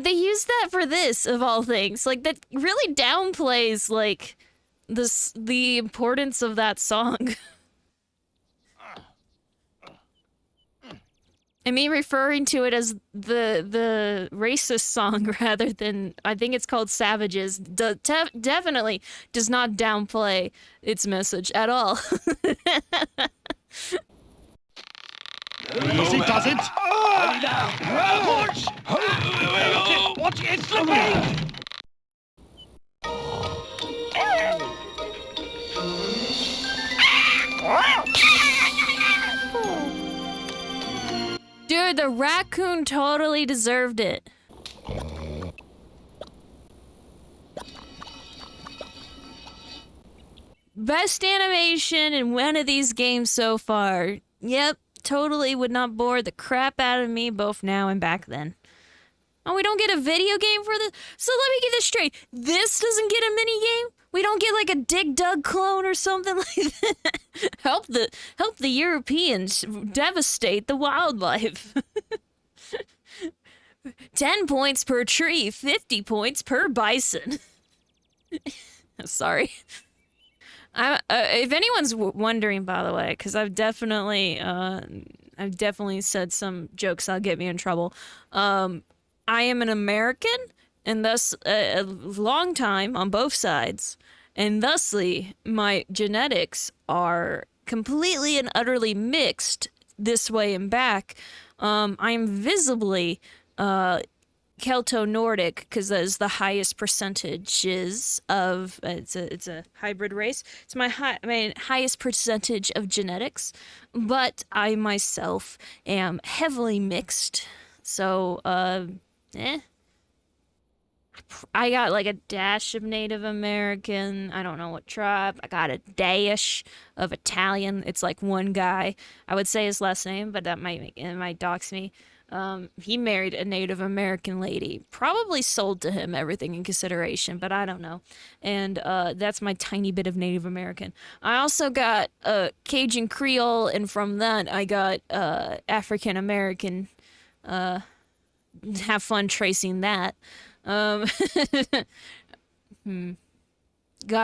they used that for this, of all things. Like, that really downplays, like, the importance of that song. And me referring to it as the racist song rather than, I think it's called Savages, definitely does not downplay its message at all.
Yes, it doesn't. Push! Watch it, it's slipping!
Dude, the raccoon totally deserved it. Best animation in one of these games so far. Yep, totally would not bore the crap out of me both now and back then. Oh, we don't get a video game for this? So let me get this straight. This doesn't get a mini game? We don't get like a Dig Dug clone or something like that? Help the Europeans devastate the wildlife. 10 points per tree, 50 points per bison. Sorry. If anyone's wondering, by the way, because I've definitely said some jokes that'll get me in trouble. I am an American, and thus a long time on both sides, and thusly my genetics are completely and utterly mixed this way and back. I am visibly Celto-Nordic because that is the highest percentages of it's a hybrid race. It's my highest percentage of genetics, but I myself am heavily mixed. So I got like a dash of Native American. I don't know what tribe. I got a dash of Italian. It's like one guy. I would say his last name, but it might dox me. He married a Native American lady. Probably sold to him everything in consideration, but I don't know. And that's my tiny bit of Native American. I also got Cajun Creole, and from that I got African American. Have fun tracing that. Got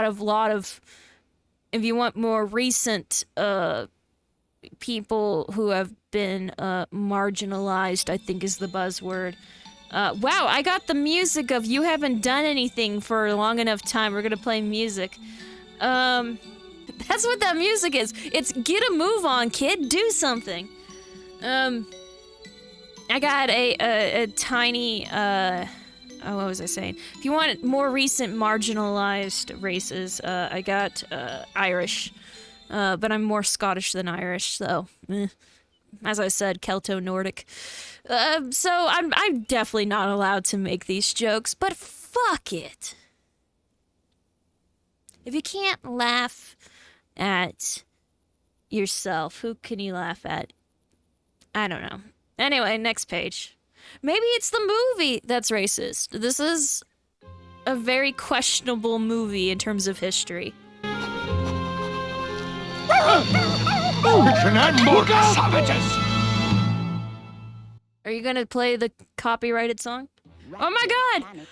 a lot of, if you want more recent people who have been marginalized, I think is the buzzword. Wow, I got the music of You Haven't Done Anything for a long enough time. We're gonna play music. That's what that music is. It's get a move on, kid. Do something. I got a tiny, what was I saying? If you want more recent marginalized races, I got Irish, but I'm more Scottish than Irish, so, as I said, Celto-Nordic. So I'm definitely not allowed to make these jokes, but fuck it. If you can't laugh at yourself, who can you laugh at? I don't know. Anyway, next page. Maybe it's the movie that's racist. This is a very questionable movie in terms of history.
Savages!
Are you gonna play the copyrighted song? Oh my god!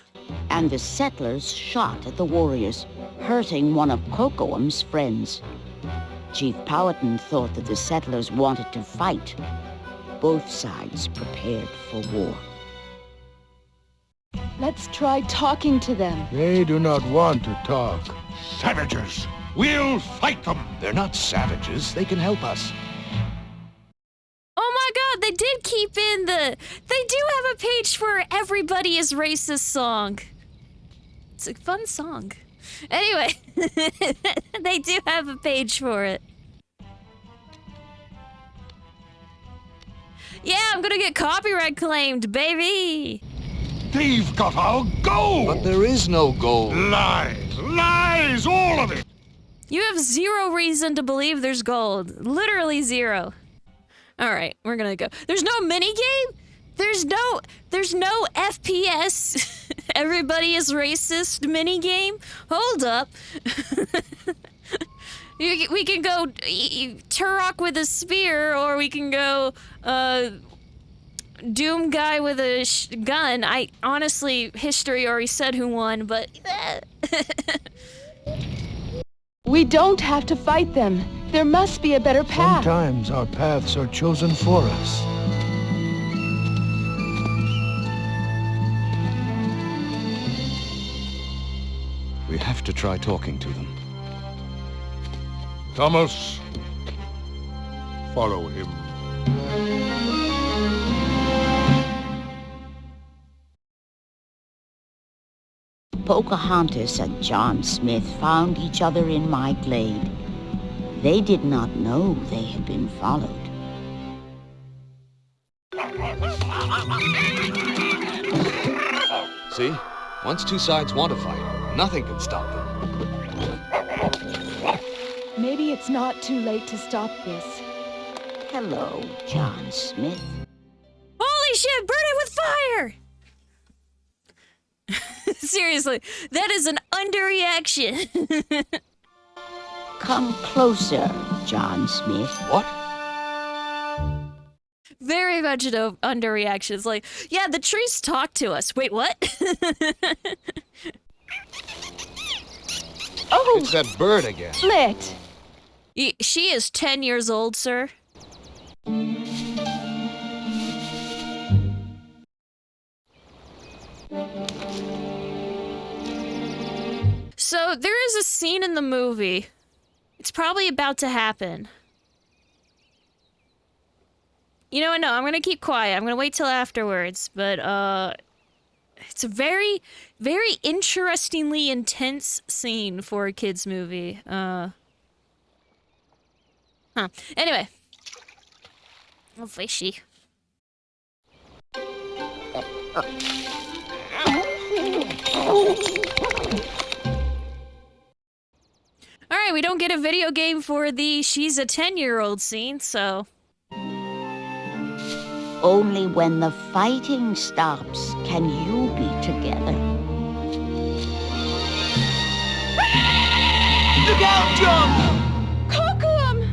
And the settlers shot at the warriors, hurting one of Cocoam's friends. Chief Powhatan thought that the settlers wanted to fight. Both sides prepared for war.
Let's try talking to them.
They do not want to talk.
Savages! We'll fight them! They're not savages. They can help us.
Oh my god, they did keep in the... They do have a page for Everybody is Racist song. It's a fun song. Anyway, they do have a page for it. Yeah, I'm gonna get copyright claimed, baby.
They've got our gold!
But there is no gold.
Lies! Lies! All of it!
You have zero reason to believe there's gold. Literally zero. All right, we're gonna go. There's no minigame? There's no FPS. Everybody is racist minigame? Hold up. We can go Turok with a spear, or we can go Doom guy with a gun. I honestly, history already said who won, but
We don't have to fight them. There must be a better path.
Sometimes our paths are chosen for us.
We have to try talking to them.
Thomas, follow him.
Pocahontas and John Smith found each other in my glade. They did not know they had been followed.
See? Once two sides want to fight, nothing can stop them.
Maybe it's not too late to stop this.
Hello, John Smith.
holy shit, burn it with fire! Seriously, that is an underreaction.
Come closer, John Smith.
What?
Very much an underreaction. It's like, yeah, the trees talk to us. Wait, what?
Oh,
It's that bird again.
Flit!
She is 10 years old, sir. So, there is a scene in the movie. It's probably about to happen. You know what? No, I'm gonna keep quiet. I'm gonna wait till afterwards. But, it's a very, very interestingly intense scene for a kid's movie. Anyway. Oh, fishy. Alright, we don't get a video game for the she's a 10-year-old scene, so...
Only when the fighting stops can you be together.
Look out, John!
Kocoum!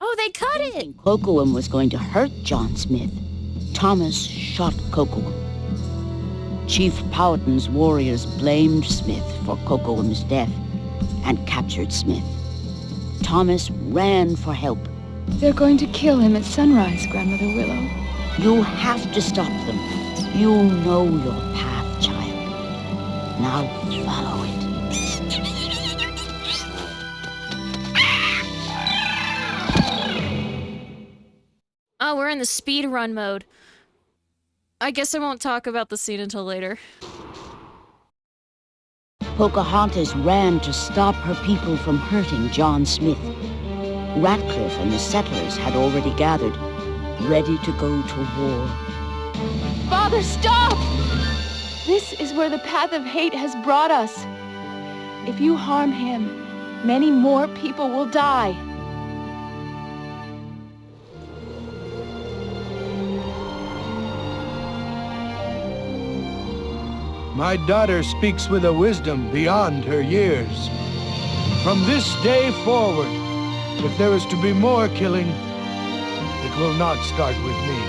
Oh, they cut it!
Kocoum was going to hurt John Smith. Thomas shot Kocoum. Chief Powhatan's warriors blamed Smith for Kocoum's death and captured Smith. Thomas ran for help.
They're going to kill him at sunrise, Grandmother Willow.
You have to stop them. You know your path, child. Now follow it.
Oh, we're in the speed run mode. I guess I won't talk about the scene until later.
Pocahontas ran to stop her people from hurting John Smith. Ratcliffe and the settlers had already gathered, ready to go to war.
Father, stop! This is where the path of hate has brought us. If you harm him, many more people will die.
My daughter speaks with a wisdom beyond her years. From this day forward, if there is to be more killing, it will not start with me.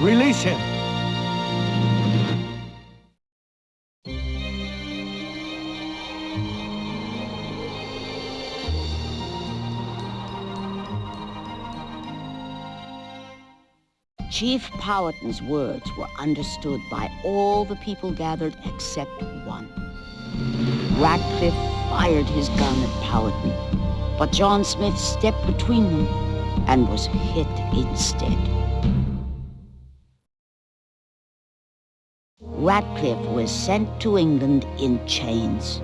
Release him.
Chief Powhatan's words were understood by all the people gathered except one. Ratcliffe fired his gun at Powhatan, but John Smith stepped between them and was hit instead. Ratcliffe was sent to England in chains.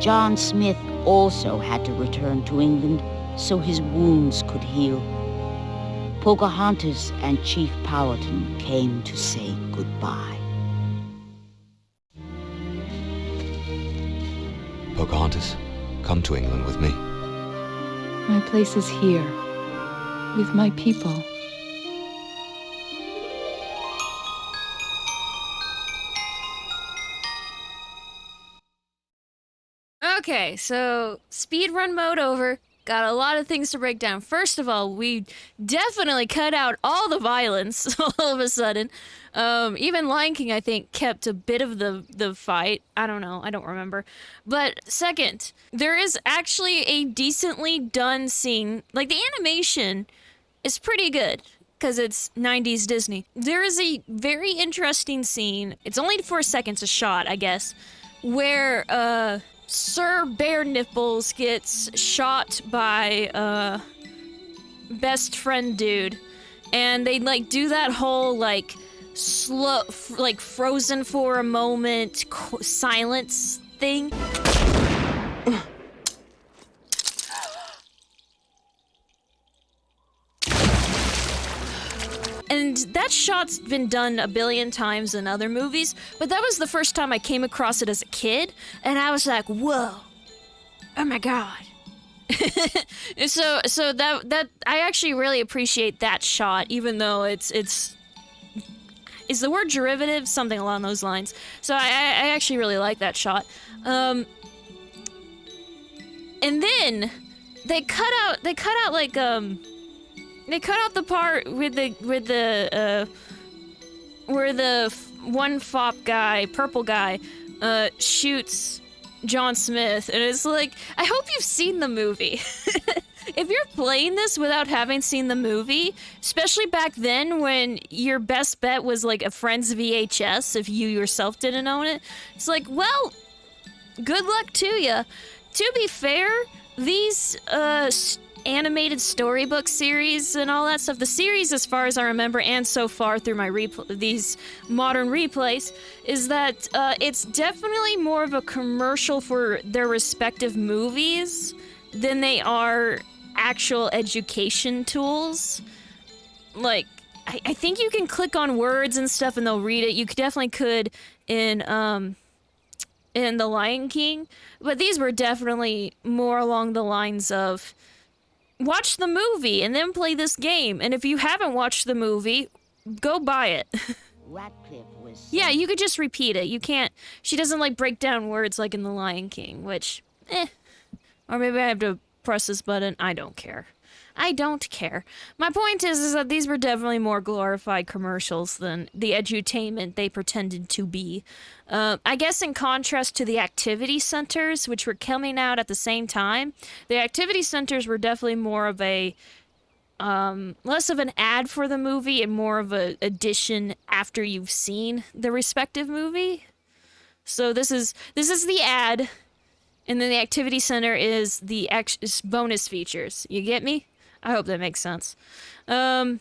John Smith also had to return to England so his wounds could heal. Pocahontas and Chief Powhatan came to say goodbye.
Pocahontas, come to England with me.
My place is here, with my people.
Okay, so speedrun mode over. Got a lot of things to break down. First of all, we definitely cut out all the violence all of a sudden. Even Lion King, I think, kept a bit of the fight. I don't know. I don't remember. But second, there is actually a decently done scene. Like, the animation is pretty good because it's 90s Disney. There is a very interesting scene. It's only for a second, it's a shot, I guess, where, Sir Bare Nipples gets shot by, best friend dude. And they, like, do that whole, like, slow, like, frozen for a moment silence thing. And that shot's been done a billion times in other movies, but that was the first time I came across it as a kid, and I was like, whoa, oh my god. so that I actually really appreciate that shot, even though it's is the word derivative? Something along those lines. So I actually really like that shot. And then they cut out like they cut out the part with the where the one fop guy, purple guy, shoots John Smith, and it's like, I hope you've seen the movie. If you're playing this without having seen the movie, especially back then when your best bet was like a friend's VHS, if you yourself didn't own it, it's like, well, good luck to ya. To be fair, these animated storybook series and all that stuff, the series as far as I remember and so far through my these modern replays, is that it's definitely more of a commercial for their respective movies than they are actual education tools. Like, I think you can click on words and stuff and they'll read it. You definitely could in The Lion King, but these were definitely more along the lines of watch the movie and then play this game. And if you haven't watched the movie, go buy it.
Ratcliffe was...
Yeah, you could just repeat it. You can't... She doesn't, like, break down words like in The Lion King, which, Or maybe I have to press this button. I don't care. I don't care. My point is that these were definitely more glorified commercials than the edutainment they pretended to be. I guess in contrast to the activity centers, which were coming out at the same time, the activity centers were definitely more of a, less of an ad for the movie and more of a addition after you've seen the respective movie. So this is the ad, and then the activity center is the bonus features. You get me? I hope that makes sense. The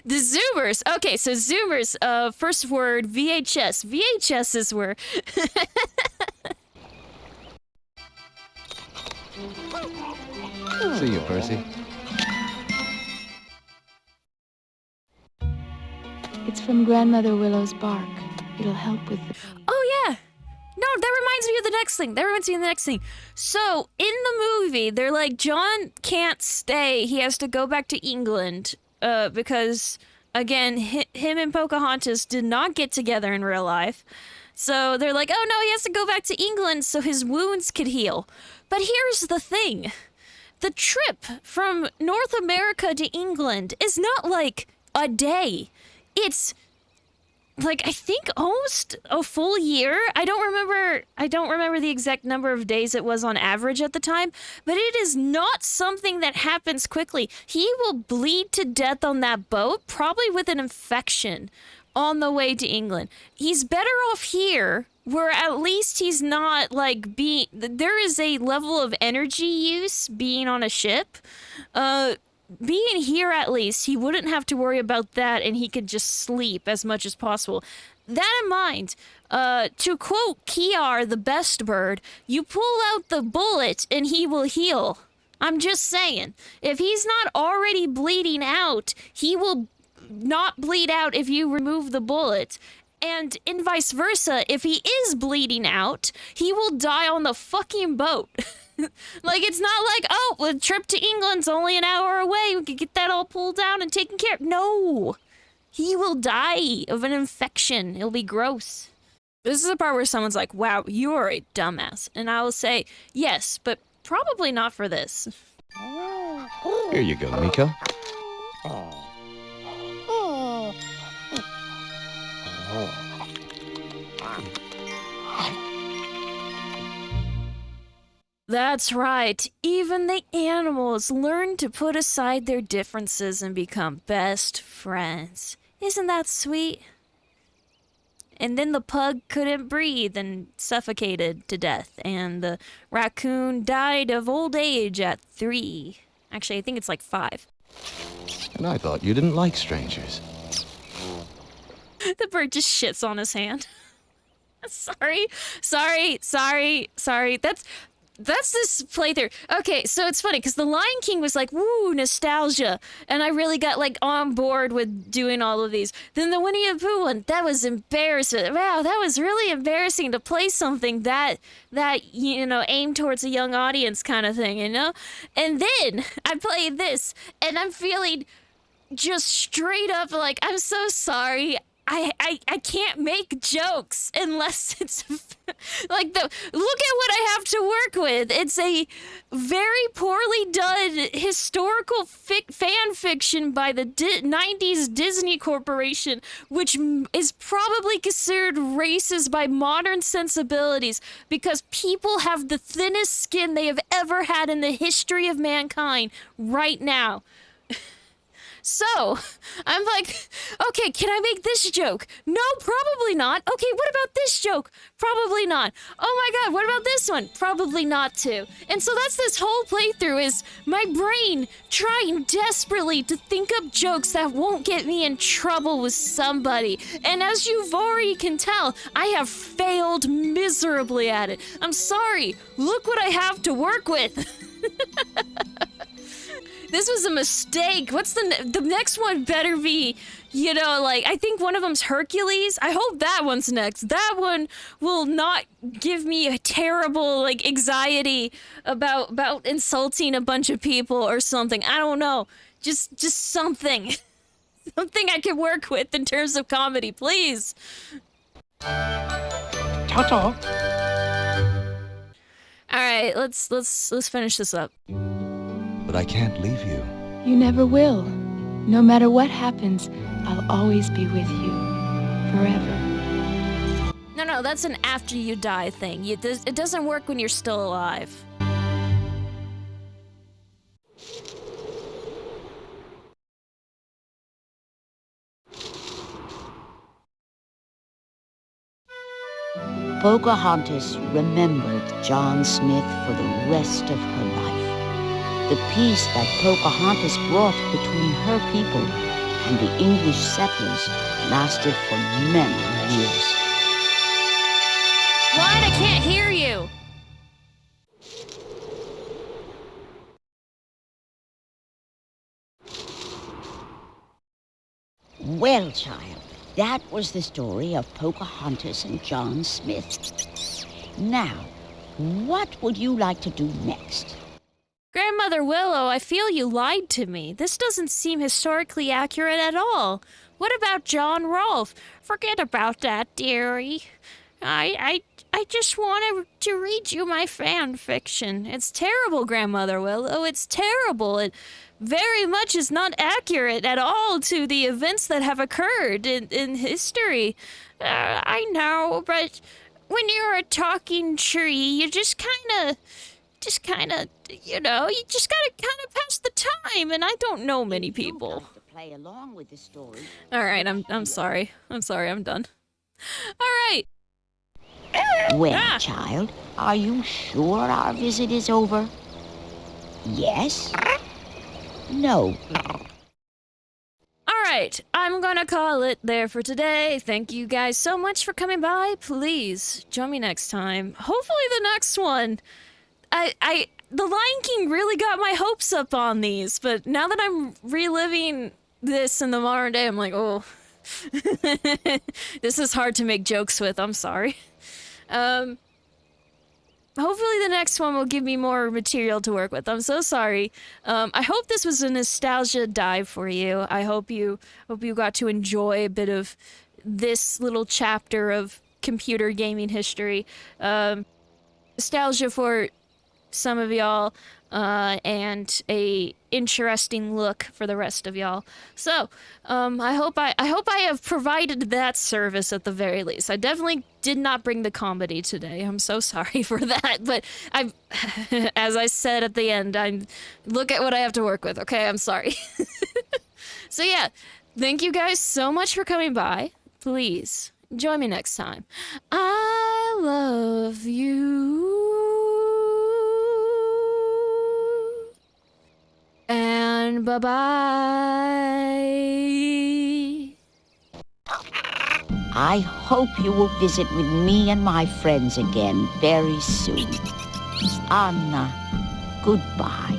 Zoomers. Okay, so Zoomers, first word, VHS. VHSs were...
See you, Percy.
It's from Grandmother Willow's bark. It'll help with the...
Oh, yeah. No, that reminds me of the next thing. So, in the movie, they're like, John can't stay. He has to go back to England. Because, again, him and Pocahontas did not get together in real life. So, they're like, oh no, he has to go back to England so his wounds could heal. But here's the thing. The trip from North America to England is not like a day. It's... like, I think almost a full year. I don't remember the exact number of days it was on average at the time, but it is not something that happens quickly. He will bleed to death on that boat, probably with an infection on the way to England. He's better off here, where at least he's not, like, there is a level of energy use being on a ship. Being here, at least, he wouldn't have to worry about that, and he could just sleep as much as possible. That in mind, to quote Kiar, the best bird, you pull out the bullet and he will heal. I'm just saying, if he's not already bleeding out, he will not bleed out if you remove the bullet. And in vice versa, if he is bleeding out, he will die on the fucking boat. Like, it's not like, oh, the trip to England's only an hour away. We could get that all pulled down and taken care of. No. He will die of an infection. It'll be gross. This is the part where someone's like, wow, you are a dumbass. And I will say, yes, but probably not for this.
Here you go, Meeko.
That's right. Even the animals learn to put aside their differences and become best friends. Isn't that sweet? And then the pug couldn't breathe and suffocated to death, and the raccoon died of old age at 3. Actually, I think it's like 5.
And I thought you didn't like strangers.
The bird just shits on his hand. Sorry. That's this playthrough. Okay, so it's funny, because The Lion King was like, woo, nostalgia. And I really got, like, on board with doing all of these. Then the Winnie the Pooh one, that was embarrassing. Wow, that was really embarrassing to play something that you know, aimed towards a young audience kind of thing, you know? And then I played this, and I'm feeling just straight up like, I'm so sorry. I can't make jokes unless it's like look at what I have to work with. It's a very poorly done historical fan fiction by the 90s Disney Corporation, which is probably considered racist by modern sensibilities because people have the thinnest skin they have ever had in the history of mankind right now. So, I'm like, okay, can I make this joke? No, probably not. Okay, what about this joke? Probably not. Oh my god, what about this one? Probably not too. And so that's this whole playthrough is my brain trying desperately to think up jokes that won't get me in trouble with somebody. And as you already can tell, I have failed miserably at it. I'm sorry. Look what I have to work with. This was a mistake. What's the next one better be, you know, like, I think one of them's Hercules. I hope that one's next. That one will not give me a terrible, like, anxiety about insulting a bunch of people or something. I don't know. Just something. Something I can work with in terms of comedy, please.
Ta-ta.
All right, let's finish this up.
But I can't leave you.
You never will. No matter what happens, I'll always be with you. Forever.
No, that's an after you die thing. It doesn't work when you're still alive.
Pocahontas remembered John Smith for the rest of her life. The peace that Pocahontas brought between her people and the English settlers lasted for many years.
What? I can't hear you.
Well, child, that was the story of Pocahontas and John Smith. Now, what would you like to do next?
Grandmother Willow, I feel you lied to me. This doesn't seem historically accurate at all. What about John Rolfe? Forget about that, dearie. I just wanted to read you my fan fiction. It's terrible, Grandmother Willow. It's terrible. It very much is not accurate at all to the events that have occurred in history. I know, but when you're a talking tree, you just kind of, you know, you just gotta kind of pass the time, and I don't know many people.
Play along with the story.
All right, I'm sorry. I'm sorry, I'm done. All right.
Well, child, are you sure our visit is over? Yes? No.
All right, I'm gonna call it there for today. Thank you guys so much for coming by. Please join me next time. Hopefully the next one. The Lion King really got my hopes up on these, but now that I'm reliving this in the modern day, I'm like, oh, this is hard to make jokes with. I'm sorry. Hopefully the next one will give me more material to work with. I'm so sorry. I hope this was a nostalgia dive for you. I hope you got to enjoy a bit of this little chapter of computer gaming history. Nostalgia for some of y'all, and a interesting look for the rest of y'all. So, I hope I have provided that service at the very least. I definitely did not bring the comedy today. I'm so sorry for that, but as I said at the end, look at what I have to work with, okay? I'm sorry. So yeah, thank you guys so much for coming by. Please, join me next time. I love you. And bye-bye.
I hope you will visit with me and my friends again very soon. Anna, goodbye.